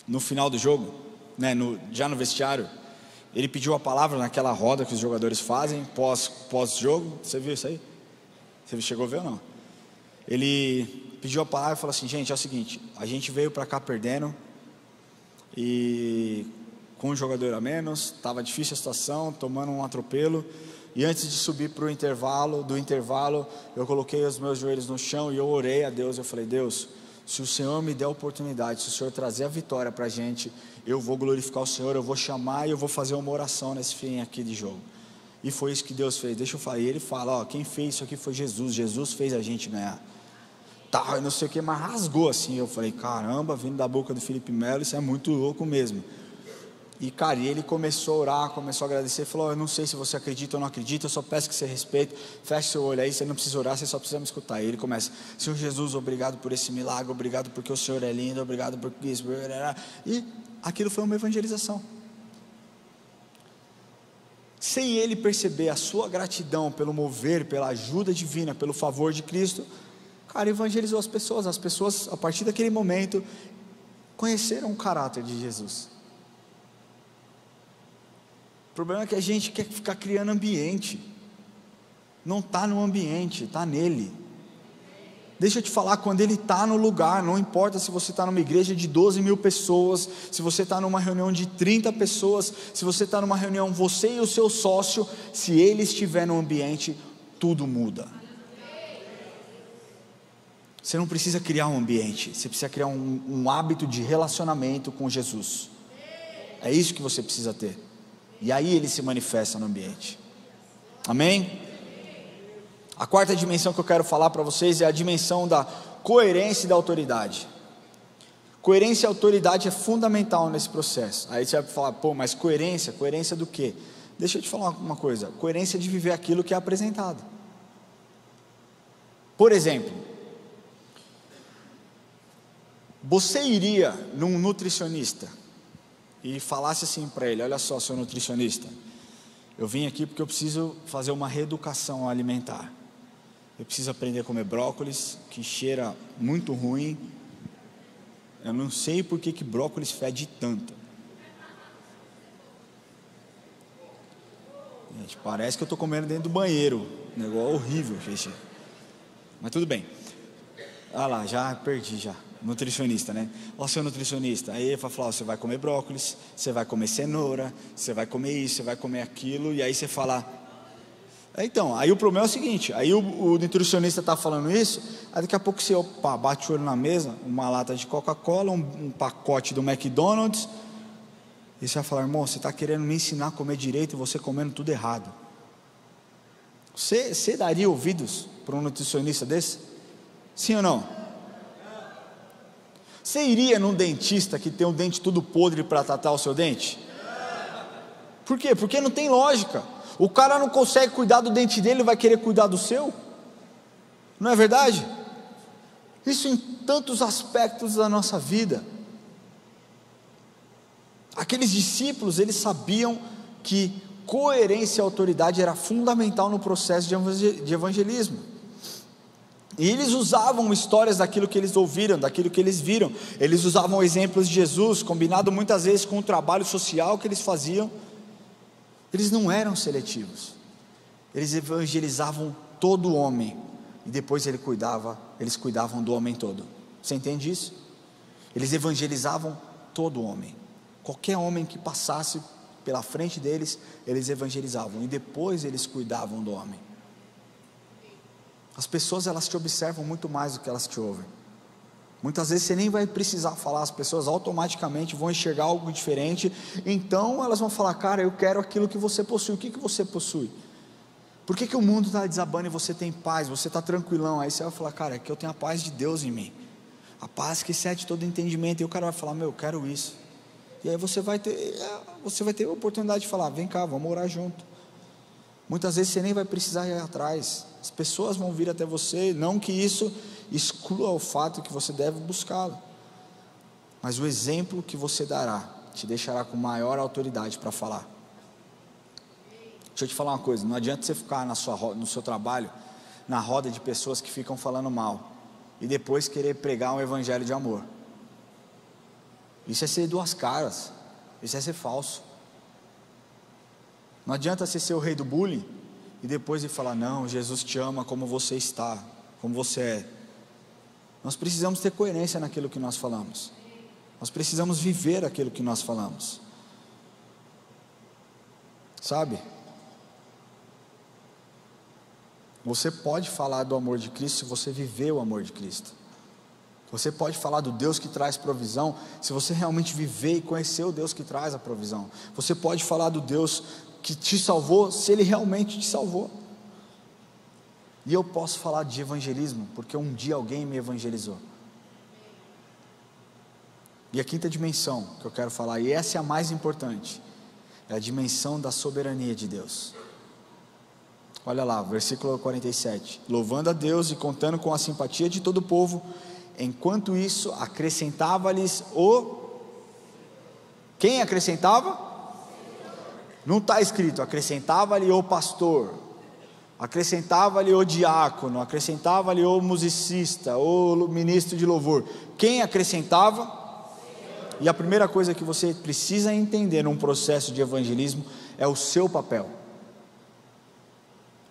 no final do jogo, né, já no vestiário. Ele pediu a palavra naquela roda que os jogadores fazem, pós-jogo. Você viu isso aí? Você chegou a ver ou não? Ele pediu a palavra e falou assim: gente, é o seguinte, a gente veio para cá perdendo, e com um jogador a menos, estava difícil a situação, tomando um atropelo, e antes de subir para o intervalo, eu coloquei os meus joelhos no chão e eu orei a Deus. Eu falei: Deus, se o Senhor me der a oportunidade, se o Senhor trazer a vitória para a gente, eu vou glorificar o Senhor, eu vou chamar e eu vou fazer uma oração nesse fim aqui de jogo. E foi isso que Deus fez. Deixa eu falar. E ele fala: ó, quem fez isso aqui foi Jesus. Jesus fez a gente ganhar. Tá, não sei o que, mas rasgou assim. Eu falei: caramba, vindo da boca do Felipe Melo, isso é muito louco mesmo. E cara, ele começou a orar, começou a agradecer, falou: eu não sei se você acredita ou não acredita, eu só peço que você respeite, feche seu olho aí, você não precisa orar, você só precisa me escutar. E ele começa: Senhor Jesus, obrigado por esse milagre, obrigado porque o Senhor é lindo, obrigado por isso, e aquilo foi uma evangelização. Sem ele perceber a sua gratidão pelo mover, pela ajuda divina, pelo favor de Cristo, cara, evangelizou as pessoas a partir daquele momento conheceram o caráter de Jesus. O problema é que a gente quer ficar criando ambiente, não está no ambiente, está nele. Deixa eu te falar, quando ele está no lugar, não importa se você está numa igreja de 12 mil pessoas, se você está numa reunião de 30 pessoas, se você está numa reunião, você e o seu sócio, se ele estiver no ambiente, tudo muda. Você não precisa criar um ambiente, você precisa criar um hábito de relacionamento com Jesus. É isso que você precisa ter. E aí ele se manifesta no ambiente. Amém? A quarta dimensão que eu quero falar para vocês é a dimensão da coerência e da autoridade. Coerência e autoridade é fundamental nesse processo. Aí você vai falar: pô, mas coerência do quê? Deixa eu te falar uma coisa: coerência de viver aquilo que é apresentado. Por exemplo, você iria num nutricionista e falasse assim para ele: olha só, seu nutricionista, eu vim aqui porque eu preciso fazer uma reeducação alimentar, eu preciso aprender a comer brócolis, que cheira muito ruim, eu não sei por que brócolis fede tanto. Gente, parece que eu estou comendo dentro do banheiro, negócio horrível, gente. Mas tudo bem. Ah lá, já perdi já. Nutricionista, né? Ó, seu nutricionista, aí ele vai falar: ó, você vai comer brócolis, você vai comer cenoura, você vai comer isso, você vai comer aquilo, e aí você fala. Então, aí o problema é o seguinte: aí o nutricionista está falando isso, aí daqui a pouco você, opa, bate o olho na mesa, uma lata de Coca-Cola, um pacote do McDonald's, e você vai falar: irmão, você está querendo me ensinar a comer direito e você comendo tudo errado. Você daria ouvidos para um nutricionista desse? Sim ou não? Você iria num dentista que tem o dente tudo podre para tratar o seu dente? Por quê? Porque não tem lógica. O cara não consegue cuidar do dente dele, vai querer cuidar do seu? Não é verdade? Isso em tantos aspectos da nossa vida. Aqueles discípulos, eles sabiam que coerência e autoridade era fundamental no processo de evangelismo. E eles usavam histórias daquilo que eles ouviram, daquilo que eles viram. Eles usavam exemplos de Jesus, combinado muitas vezes com o trabalho social que eles faziam. Eles não eram seletivos. Eles evangelizavam todo homem, e depois eles cuidavam do homem todo. Você entende isso? Eles evangelizavam todo homem, qualquer homem que passasse pela frente deles, eles evangelizavam, e depois eles cuidavam do homem. As pessoas, elas te observam muito mais do que elas te ouvem. Muitas vezes você nem vai precisar falar, as pessoas automaticamente vão enxergar algo diferente, então elas vão falar: cara, eu quero aquilo que você possui. O que você possui? Por que o mundo está desabando e você tem paz, você está tranquilão? Aí você vai falar: cara, é que eu tenho a paz de Deus em mim, a paz que excede todo entendimento. E o cara vai falar: meu, eu quero isso. E aí você vai ter a oportunidade de falar: vem cá, vamos orar junto. Muitas vezes você nem vai precisar ir atrás, as pessoas vão vir até você, não que isso exclua o fato que você deve buscá-lo, mas o exemplo que você dará te deixará com maior autoridade para falar. Deixa eu te falar uma coisa: não adianta você ficar no seu trabalho, na roda de pessoas que ficam falando mal, e depois querer pregar um evangelho de amor. Isso é ser duas caras, isso é ser falso. Não adianta você ser o rei do bullying e depois ir falar: não, Jesus te ama como você está, como você é. Nós precisamos ter coerência naquilo que nós falamos, nós precisamos viver aquilo que nós falamos, sabe? Você pode falar do amor de Cristo se você viver o amor de Cristo. Você pode falar do Deus que traz provisão se você realmente viver e conhecer o Deus que traz a provisão. Você pode falar do Deus que te salvou se Ele realmente te salvou. E eu posso falar de evangelismo porque um dia alguém me evangelizou. E a quinta dimensão que eu quero falar, e essa é a mais importante, é a dimensão da soberania de Deus. Olha lá, versículo 47: louvando a Deus e contando com a simpatia de todo o povo, enquanto isso acrescentava-lhes quem acrescentava? Não está escrito acrescentava-lhe o pastor, acrescentava-lhe o diácono, acrescentava-lhe o musicista, o ministro de louvor. Quem acrescentava? E a primeira coisa que você precisa entender num processo de evangelismo é o seu papel.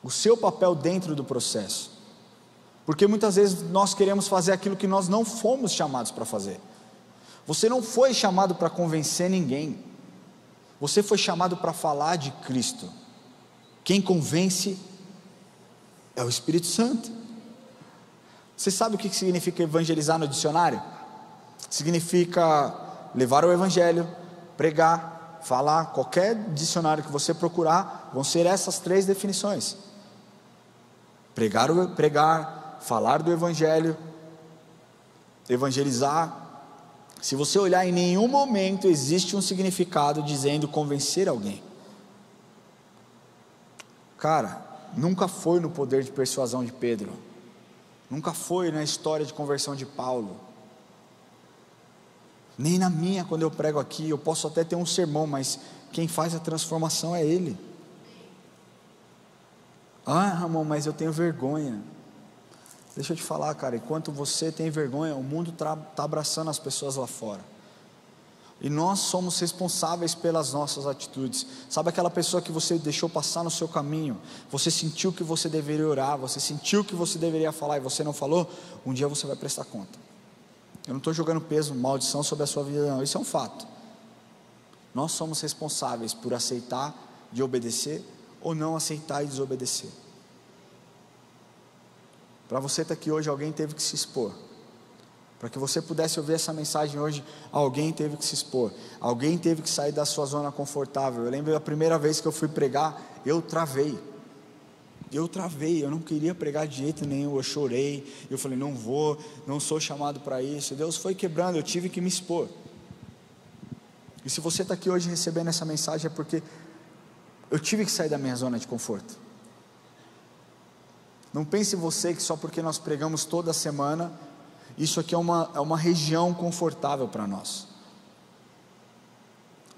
O seu papel dentro do processo. Porque muitas vezes nós queremos fazer aquilo que nós não fomos chamados para fazer. Você não foi chamado para convencer ninguém. Você foi chamado para falar de Cristo. Quem convence é o Espírito Santo. Você sabe o que significa evangelizar no dicionário? Significa levar o evangelho, pregar, falar. Qualquer dicionário que você procurar, vão ser essas três definições: pregar, falar do evangelho, evangelizar. Se você olhar, em nenhum momento existe um significado dizendo convencer alguém. Cara, nunca foi no poder de persuasão de Pedro, nunca foi na história de conversão de Paulo, nem na minha. Quando eu prego aqui, eu posso até ter um sermão, mas quem faz a transformação é Ele. Ah, Ramon, mas eu tenho vergonha. Deixa eu te falar, cara, enquanto você tem vergonha, o mundo está abraçando as pessoas lá fora, e nós somos responsáveis pelas nossas atitudes. Sabe aquela pessoa que você deixou passar no seu caminho, você sentiu que você deveria orar, você sentiu que você deveria falar e você não falou? Um dia você vai prestar conta. Eu não estou jogando peso, maldição sobre a sua vida, não, isso é um fato. Nós somos responsáveis por aceitar de obedecer ou não aceitar e desobedecer. Para você estar aqui hoje, alguém teve que se expor. Para que você pudesse ouvir essa mensagem hoje, alguém teve que se expor, alguém teve que sair da sua zona confortável. Eu lembro a primeira vez que eu fui pregar, eu travei, eu não queria pregar de jeito nenhum, eu chorei, eu falei: não sou chamado para isso. Deus foi quebrando, eu tive que me expor. E se você está aqui hoje recebendo essa mensagem, é porque eu tive que sair da minha zona de conforto. Não pense você que só porque nós pregamos toda semana, isso aqui é uma região confortável para nós,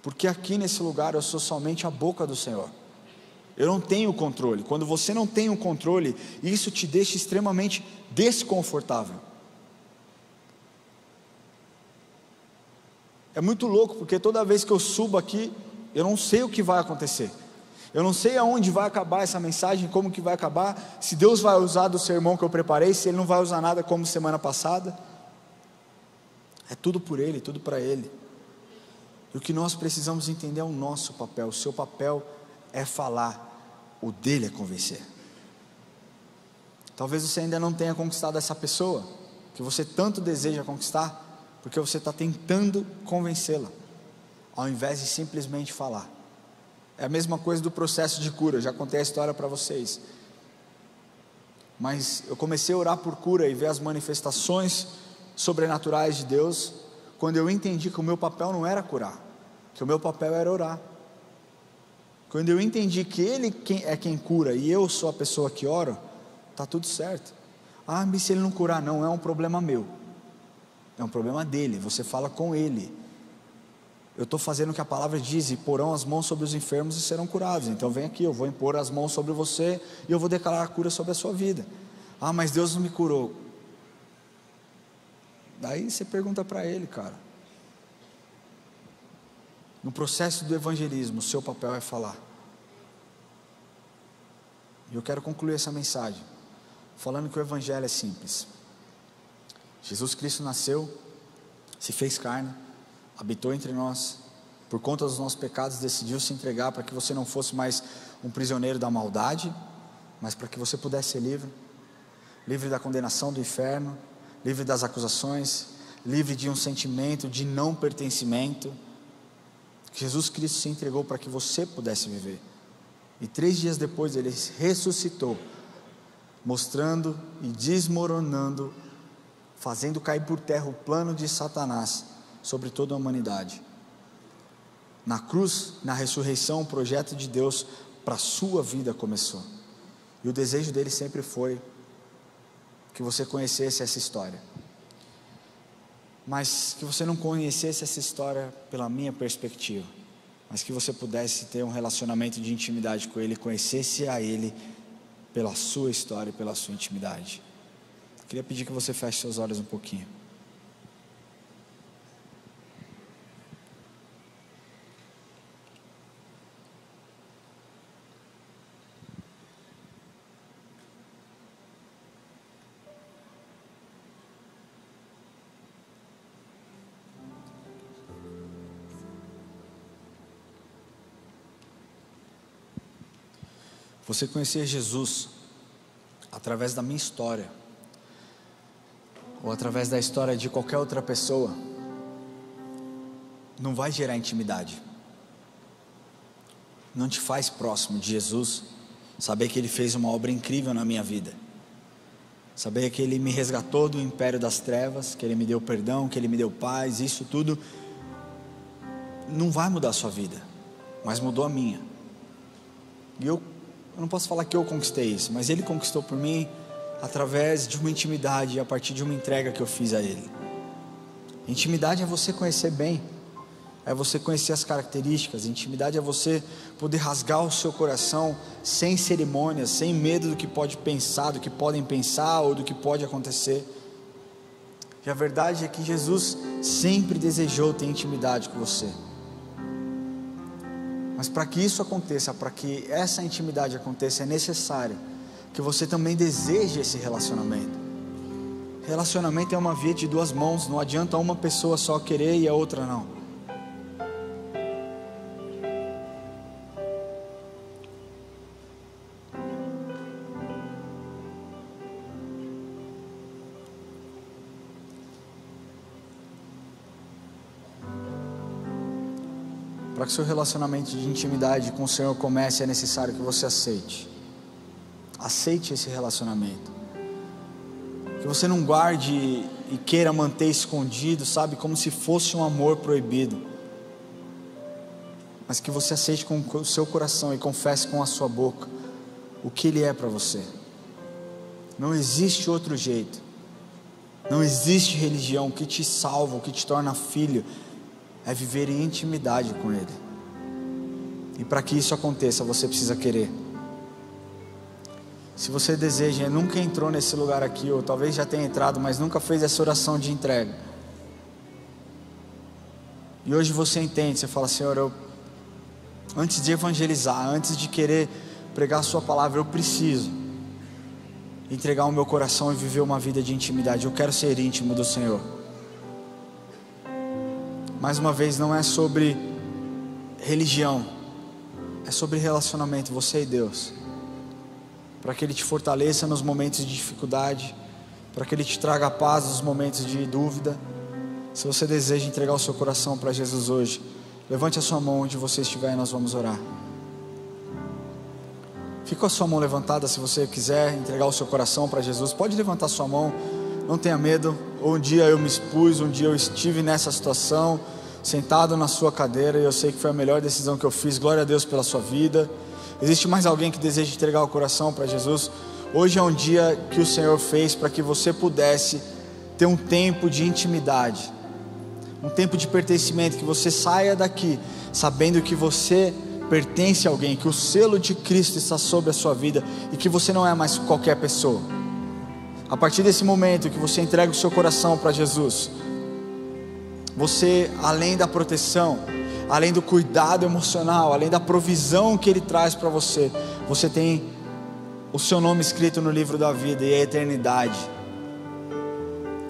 porque aqui nesse lugar eu sou somente a boca do Senhor. Eu não tenho controle. Quando você não tem o controle, isso te deixa extremamente desconfortável. É muito louco, porque toda vez que eu subo aqui, eu não sei o que vai acontecer. Eu não sei aonde vai acabar essa mensagem, como que vai acabar, se Deus vai usar do sermão que eu preparei, se Ele não vai usar nada como semana passada. É tudo por Ele, tudo para Ele. E o que nós precisamos entender é o nosso papel. O seu papel é falar, o dele é convencer. Talvez você ainda não tenha conquistado essa pessoa que você tanto deseja conquistar, porque você está tentando convencê-la, ao invés de simplesmente falar. É a mesma coisa do processo de cura. Eu já contei a história para vocês, mas eu comecei a orar por cura e ver as manifestações sobrenaturais de Deus, quando eu entendi que o meu papel não era curar, que o meu papel era orar. Quando eu entendi que Ele é quem cura e eu sou a pessoa que ora, está tudo certo. Mas se Ele não curar, não é um problema meu, é um problema dele. Você fala com Ele. Eu estou fazendo o que a palavra diz: e porão as mãos sobre os enfermos e serão curados. Então vem aqui, eu vou impor as mãos sobre você e eu vou declarar a cura sobre a sua vida. Mas Deus não me curou. Daí você pergunta para Ele, cara. No processo do evangelismo, o seu papel é falar. E eu quero concluir essa mensagem falando que o evangelho é simples. Jesus Cristo nasceu, se fez carne, habitou entre nós, por conta dos nossos pecados decidiu se entregar para que você não fosse mais um prisioneiro da maldade, mas para que você pudesse ser livre, livre da condenação do inferno, livre das acusações, livre de um sentimento de não pertencimento. Jesus Cristo se entregou para que você pudesse viver, e 3 dias depois Ele ressuscitou, mostrando e desmoronando, fazendo cair por terra o plano de Satanás sobre toda a humanidade. Na cruz, na ressurreição, o projeto de Deus para a sua vida começou, e o desejo dele sempre foi que você conhecesse essa história, mas que você não conhecesse essa história pela minha perspectiva, mas que você pudesse ter um relacionamento de intimidade com Ele, conhecesse a Ele pela sua história e pela sua intimidade. Queria pedir que você feche seus olhos um pouquinho. Você conhecer Jesus através da minha história, ou através da história de qualquer outra pessoa, não vai gerar intimidade, não te faz próximo de Jesus. Saber que Ele fez uma obra incrível na minha vida, saber que Ele me resgatou do império das trevas, que Ele me deu perdão, que Ele me deu paz, isso tudo não vai mudar a sua vida, mas mudou a minha. E eu não posso falar que eu conquistei isso, mas Ele conquistou por mim através de uma intimidade, a partir de uma entrega que eu fiz a Ele. Intimidade é você conhecer bem, é você conhecer as características. Intimidade é você poder rasgar o seu coração sem cerimônias, sem medo do que pode pensar, do que podem pensar ou do que pode acontecer. E a verdade é que Jesus sempre desejou ter intimidade com você. Mas para que isso aconteça, para que essa intimidade aconteça, é necessário que você também deseje esse relacionamento. Relacionamento é uma via de 2 mãos, não adianta uma pessoa só querer e a outra não. Para que seu relacionamento de intimidade com o Senhor comece, é necessário que você aceite esse relacionamento, que você não guarde e queira manter escondido, sabe, como se fosse um amor proibido, mas que você aceite com o seu coração e confesse com a sua boca o que Ele é para você. Não existe outro jeito, não existe religião. O que te salva, o que te torna filho, é viver em intimidade com Ele. E para que isso aconteça, você precisa querer. Se você deseja e nunca entrou nesse lugar aqui, ou talvez já tenha entrado, mas nunca fez essa oração de entrega, e hoje você entende, você fala: Senhor, antes de evangelizar, antes de querer pregar a sua palavra, eu preciso entregar o meu coração e viver uma vida de intimidade. Eu quero ser íntimo do Senhor. Mais uma vez, não é sobre religião, é sobre relacionamento, você e Deus, para que Ele te fortaleça nos momentos de dificuldade, para que Ele te traga paz nos momentos de dúvida. Se você deseja entregar o seu coração para Jesus hoje, levante a sua mão onde você estiver e nós vamos orar. Fica com a sua mão levantada. Se você quiser entregar o seu coração para Jesus, pode levantar a sua mão, não tenha medo. Um dia eu me expus, um dia eu estive nessa situação, sentado na sua cadeira, e eu sei que foi a melhor decisão que eu fiz. Glória a Deus pela sua vida. Existe mais alguém que deseja entregar o coração para Jesus? Hoje é um dia que o Senhor fez para que você pudesse ter um tempo de intimidade, um tempo de pertencimento, que você saia daqui sabendo que você pertence a alguém, que o selo de Cristo está sobre a sua vida e que você não é mais qualquer pessoa. A partir desse momento que você entrega o seu coração para Jesus, você, além da proteção, além do cuidado emocional, além da provisão que Ele traz para você, você tem o seu nome escrito no livro da vida e a eternidade.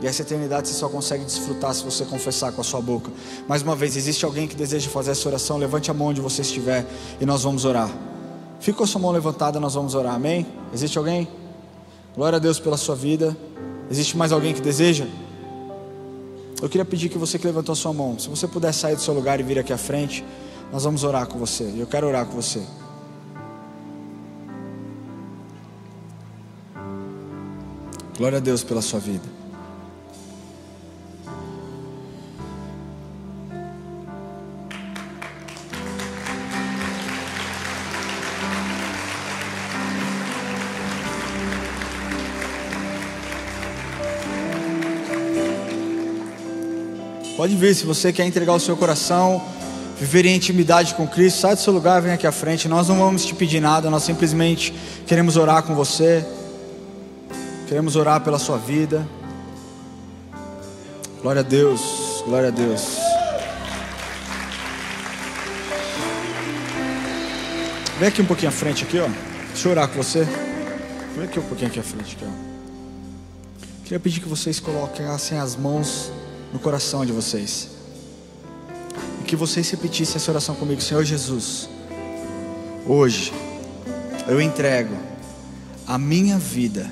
E essa eternidade você só consegue desfrutar se você confessar com a sua boca. Mais uma vez, existe alguém que deseja fazer essa oração? Levante a mão onde você estiver e nós vamos orar. Fica com a sua mão levantada, nós vamos orar, amém? Existe alguém? Glória a Deus pela sua vida. Existe mais alguém que deseja? Eu queria pedir que você que levantou a sua mão, se você puder sair do seu lugar e vir aqui à frente, nós vamos orar com você. Eu quero orar com você. Glória a Deus pela sua vida. Pode vir, se você quer entregar o seu coração, viver em intimidade com Cristo, sai do seu lugar, vem aqui à frente. Nós não vamos te pedir nada, nós simplesmente queremos orar com você, queremos orar pela sua vida. Glória a Deus, glória a Deus. Vem aqui um pouquinho à frente aqui, ó. Deixa eu orar com você. Vem aqui um pouquinho aqui à frente aqui, ó. Queria pedir que vocês colocassem as mãos no coração de vocês, e que vocês repetissem essa oração comigo. Senhor Jesus, hoje eu entrego a minha vida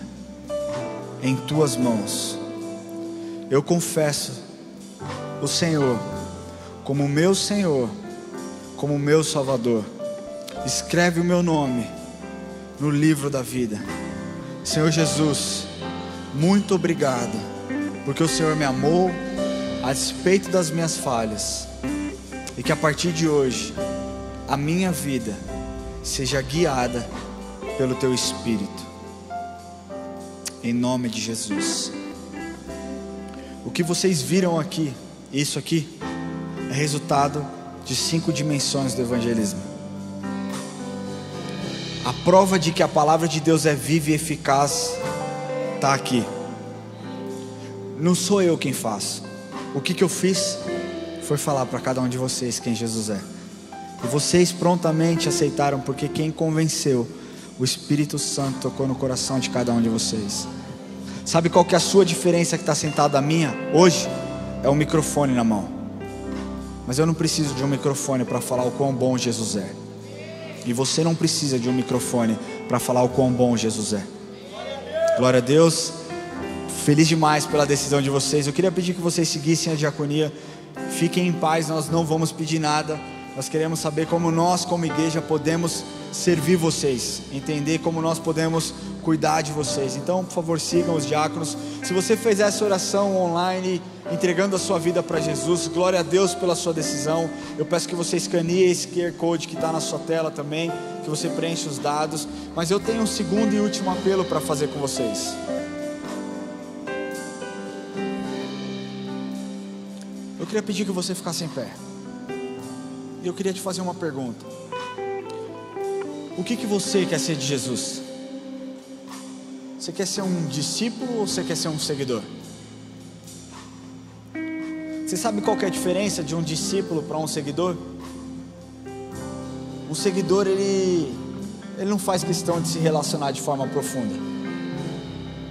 em tuas mãos. Eu confesso o Senhor como meu Senhor, como meu Salvador. Escreve o meu nome no livro da vida. Senhor Jesus, muito obrigado, porque o Senhor me amou a despeito das minhas falhas, e que a partir de hoje a minha vida seja guiada pelo Teu Espírito, em nome de Jesus. O que vocês viram aqui, isso aqui é resultado de 5 dimensões do evangelismo. A prova de que a palavra de Deus é viva e eficaz está aqui. Não sou eu quem faço. O que eu fiz foi falar para cada um de vocês quem Jesus é. E vocês prontamente aceitaram, porque quem convenceu? O Espírito Santo tocou no coração de cada um de vocês. Sabe qual que é a sua diferença que está sentada a minha hoje? É um microfone na mão. Mas eu não preciso de um microfone para falar o quão bom Jesus é. E você não precisa de um microfone para falar o quão bom Jesus é. Glória a Deus. Feliz demais pela decisão de vocês. Eu queria pedir que vocês seguissem a diaconia. Fiquem em paz, nós não vamos pedir nada. Nós queremos saber como nós, como igreja, podemos servir vocês, entender como nós podemos cuidar de vocês. Então, por favor, sigam os diáconos. Se você fez essa oração online, entregando a sua vida para Jesus, glória a Deus pela sua decisão. Eu peço que você escaneie esse QR Code que está na sua tela também, que você preencha os dados. Mas eu tenho um segundo e último apelo para fazer com vocês. Eu queria pedir que você ficasse em pé. E eu queria te fazer uma pergunta. O que você quer ser de Jesus? Você quer ser um discípulo ou você quer ser um seguidor? Você sabe qual que é a diferença de um discípulo para um seguidor? Um seguidor, ele não faz questão de se relacionar de forma profunda.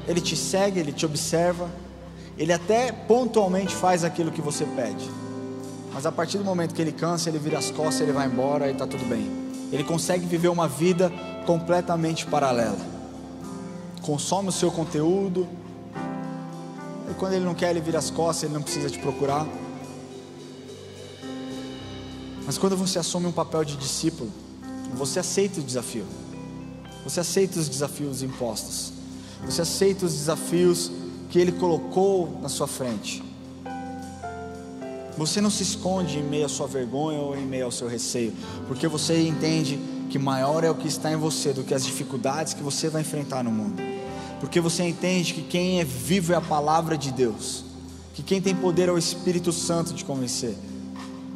Ele te segue, ele te observa, ele até pontualmente faz aquilo que você pede, mas a partir do momento que ele cansa, ele vira as costas, ele vai embora e está tudo bem. Ele consegue viver uma vida completamente paralela, consome o seu conteúdo, e quando ele não quer, ele vira as costas, ele não precisa te procurar. Mas quando você assume um papel de discípulo, você aceita o desafio, você aceita os desafios impostos, você aceita os desafios que Ele colocou na sua frente. Você não se esconde em meio à sua vergonha ou em meio ao seu receio, porque você entende que maior é o que está em você do que as dificuldades que você vai enfrentar no mundo. Porque você entende que quem é vivo é a palavra de Deus, que quem tem poder é o Espírito Santo de convencer.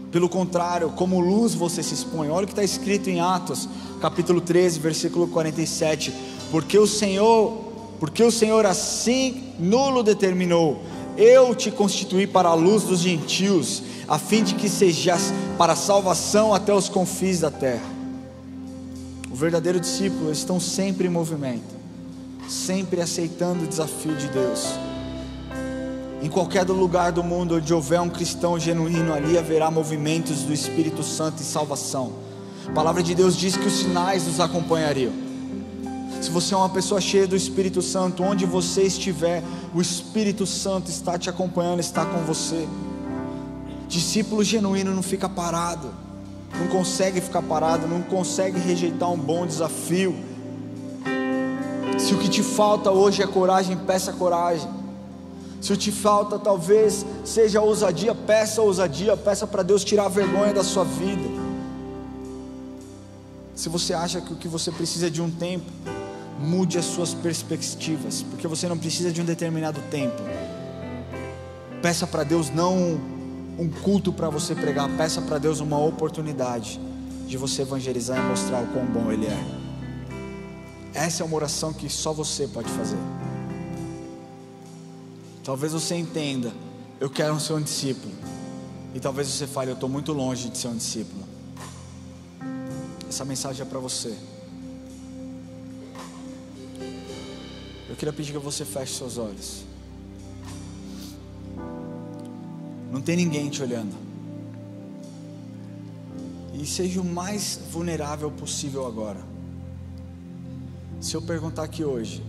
Pelo contrário, como luz você se expõe. Olha o que está escrito em Atos, capítulo 13, versículo 47. Porque o Senhor assim nulo determinou: eu te constituí para a luz dos gentios, a fim de que sejas para a salvação até os confins da terra. O verdadeiro discípulo estão sempre em movimento, sempre aceitando o desafio de Deus. Em qualquer lugar do mundo onde houver um cristão genuíno, ali haverá movimentos do Espírito Santo e salvação. A palavra de Deus diz que os sinais nos acompanhariam. Se você é uma pessoa cheia do Espírito Santo, onde você estiver, o Espírito Santo está te acompanhando, está com você. Discípulo genuíno não fica parado, não consegue ficar parado, não consegue rejeitar um bom desafio. Se o que te falta hoje é coragem, peça coragem. Se o que te falta talvez seja ousadia, peça para Deus tirar a vergonha da sua vida. Se você acha que o que você precisa é de um tempo, mude as suas perspectivas, porque você não precisa de um determinado tempo. Peça para Deus não um culto para você pregar, peça para Deus uma oportunidade de você evangelizar e mostrar o quão bom Ele é. Essa é uma oração que só você pode fazer. Talvez você entenda: eu quero ser um discípulo. E talvez você fale: eu estou muito longe de ser um discípulo. Essa mensagem é para você. Eu queria pedir que você feche seus olhos. Não tem ninguém te olhando. E seja o mais vulnerável possível agora. Se eu perguntar aqui hoje: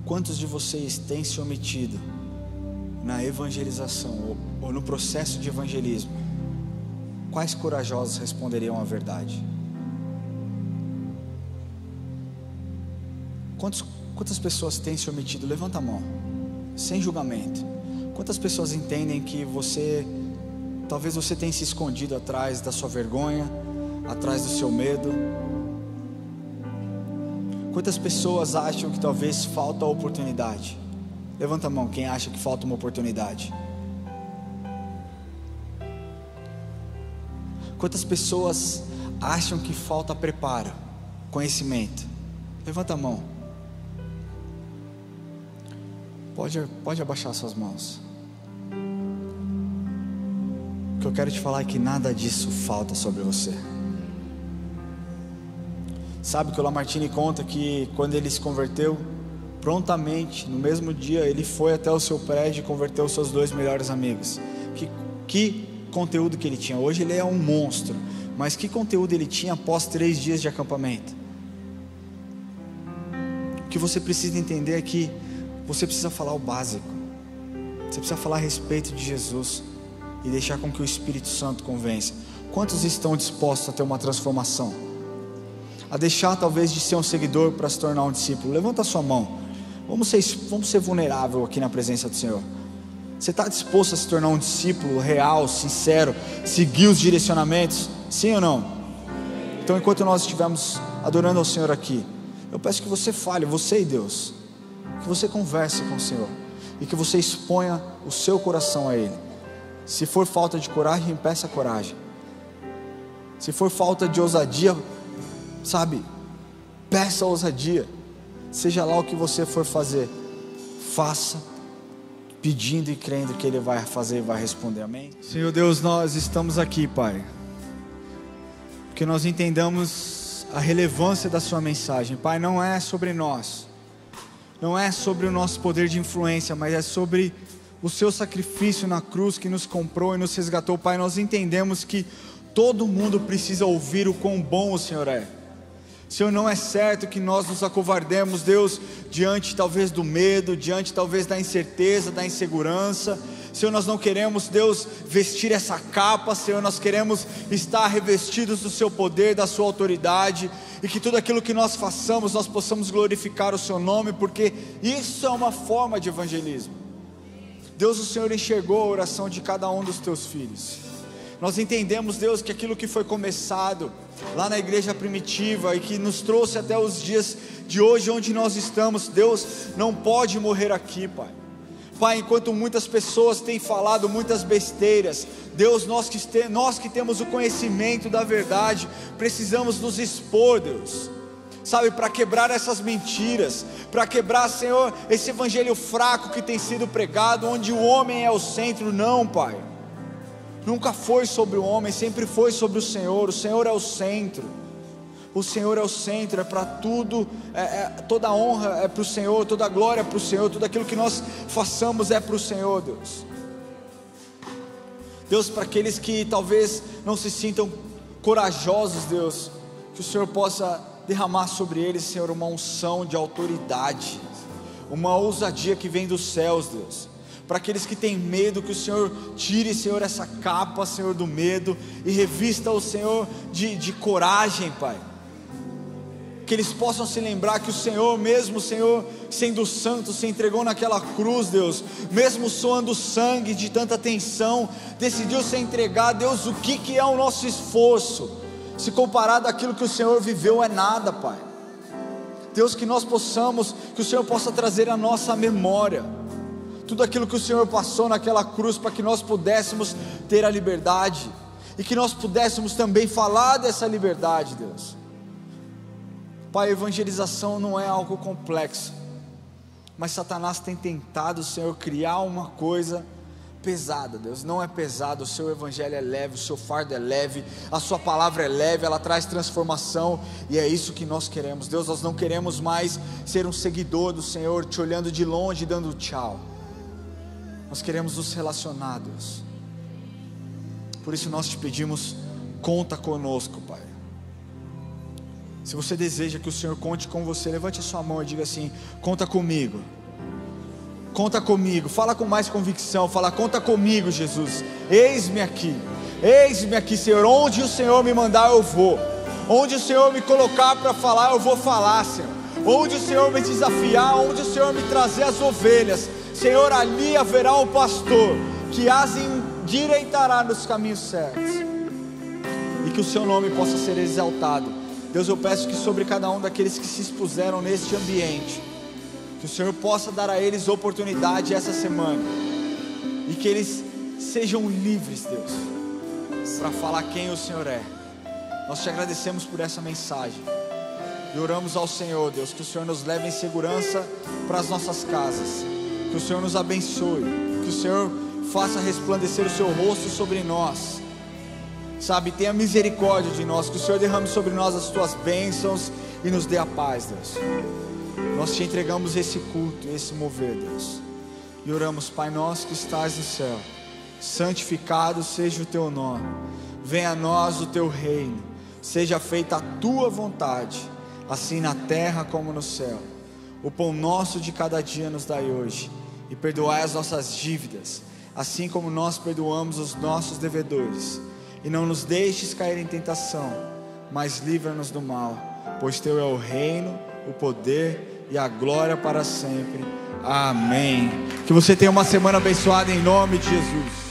quantos de vocês têm se omitido na evangelização ou no processo de evangelismo? Quais corajosos responderiam a verdade? Quantas pessoas têm se omitido? Levanta a mão, sem julgamento. Quantas pessoas entendem que talvez você tenha se escondido atrás da sua vergonha, atrás do seu medo? Quantas pessoas acham que talvez falta oportunidade? Levanta a mão quem acha que falta uma oportunidade. Quantas pessoas acham que falta preparo, conhecimento? Levanta a mão. Pode abaixar suas mãos. O que eu quero te falar é que nada disso falta sobre você. Sabe que o Lamartine conta que quando ele se converteu, prontamente, no mesmo dia, ele foi até o seu prédio e converteu os seus 2 melhores amigos. Que conteúdo que ele tinha. Hoje ele é um monstro, mas que conteúdo ele tinha após 3 dias de acampamento? O que você precisa entender é que você precisa falar o básico. Você precisa falar a respeito de Jesus e deixar com que o Espírito Santo convença. Quantos estão dispostos a ter uma transformação? A deixar talvez de ser um seguidor para se tornar um discípulo? Levanta a sua mão. Vamos ser vulnerável aqui na presença do Senhor. Você está disposto a se tornar um discípulo real, sincero, seguir os direcionamentos? Sim ou não? Então, enquanto nós estivermos adorando ao Senhor aqui, eu peço que você fale, você e Deus, que você converse com o Senhor e que você exponha o seu coração a Ele. Se for falta de coragem, peça coragem. Se for falta de ousadia, peça ousadia. Seja lá o que você for fazer, faça pedindo e crendo que Ele vai fazer e vai responder, amém? Senhor Deus, nós estamos aqui, Pai, que nós entendamos a relevância da sua mensagem. Pai, não é sobre nós, não é sobre o nosso poder de influência, mas é sobre o seu sacrifício na cruz que nos comprou e nos resgatou. Pai, nós entendemos que todo mundo precisa ouvir o quão bom o Senhor é. Senhor, não é certo que nós nos acovardemos, Deus, diante talvez do medo, diante talvez da incerteza, da insegurança. Senhor, nós não queremos, Deus, vestir essa capa. Senhor, nós queremos estar revestidos do seu poder, da sua autoridade, e que tudo aquilo que nós façamos, nós possamos glorificar o seu nome, porque isso é uma forma de evangelismo. Deus, o Senhor enxergou a oração de cada um dos teus filhos. Nós entendemos, Deus, que aquilo que foi começado lá na igreja primitiva e que nos trouxe até os dias de hoje, onde nós estamos, Deus, não pode morrer aqui, Pai. Pai, enquanto muitas pessoas têm falado muitas besteiras, Deus, nós que temos o conhecimento da verdade, precisamos nos expor, Deus, sabe, para quebrar essas mentiras, para quebrar, Senhor, esse evangelho fraco que tem sido pregado, onde o homem é o centro. Não, Pai, nunca foi sobre o homem, sempre foi sobre o Senhor é o centro. O Senhor é o centro, é para tudo, toda a honra é para o Senhor, toda a glória é para o Senhor, tudo aquilo que nós façamos é para o Senhor, Deus. Deus, para aqueles que talvez não se sintam corajosos, Deus, que o Senhor possa derramar sobre eles, Senhor, uma unção de autoridade, uma ousadia que vem dos céus, Deus. Para aqueles que têm medo, que o Senhor tire, Senhor, essa capa, Senhor, do medo, e revista o Senhor de coragem, Pai. Que eles possam se lembrar que o Senhor, mesmo o Senhor sendo santo, se entregou naquela cruz, Deus, mesmo suando sangue de tanta tensão, decidiu se entregar. Deus, o que é o nosso esforço, se comparado àquilo que o Senhor viveu, é nada, Pai. Deus, que nós possamos, que o Senhor possa trazer à nossa memória tudo aquilo que o Senhor passou naquela cruz, para que nós pudéssemos ter a liberdade, e que nós pudéssemos também falar dessa liberdade, Deus. Pai, evangelização não é algo complexo, mas Satanás tem tentado, Senhor, criar uma coisa pesada. Deus, não é pesado, o seu evangelho é leve, o seu fardo é leve, a sua palavra é leve, ela traz transformação, e é isso que nós queremos. Deus, nós não queremos mais ser um seguidor do Senhor, te olhando de longe e dando tchau. Nós queremos nos relacionar, Deus. Por isso nós te pedimos, conta conosco, Pai. Se você deseja que o Senhor conte com você, levante a sua mão e diga assim: conta comigo. Conta comigo. Fala com mais convicção. Fala: conta comigo, Jesus. Eis-me aqui, Senhor. Onde o Senhor me mandar, eu vou. Onde o Senhor me colocar para falar, eu vou falar, Senhor. Onde o Senhor me desafiar, onde o Senhor me trazer as ovelhas, Senhor, ali haverá um pastor que as endireitará nos caminhos certos, e que o seu nome possa ser exaltado. Deus, eu peço que sobre cada um daqueles que se expuseram neste ambiente, que o Senhor possa dar a eles oportunidade essa semana, e que eles sejam livres, Deus, para falar quem o Senhor é. Nós te agradecemos por essa mensagem, e oramos ao Senhor, Deus, que o Senhor nos leve em segurança para as nossas casas, que o Senhor nos abençoe, que o Senhor faça resplandecer o seu rosto sobre nós, sabe, tenha misericórdia de nós, que o Senhor derrame sobre nós as tuas bênçãos e nos dê a paz, Deus. Nós te entregamos esse culto, esse mover, Deus, e oramos: Pai nosso que estás no céu, santificado seja o teu nome, venha a nós o teu reino, seja feita a tua vontade, assim na terra como no céu. O pão nosso de cada dia nos dai hoje, e perdoai as nossas dívidas, assim como nós perdoamos os nossos devedores, e não nos deixes cair em tentação, mas livra-nos do mal, pois teu é o reino, o poder e a glória para sempre. Amém. Que você tenha uma semana abençoada em nome de Jesus.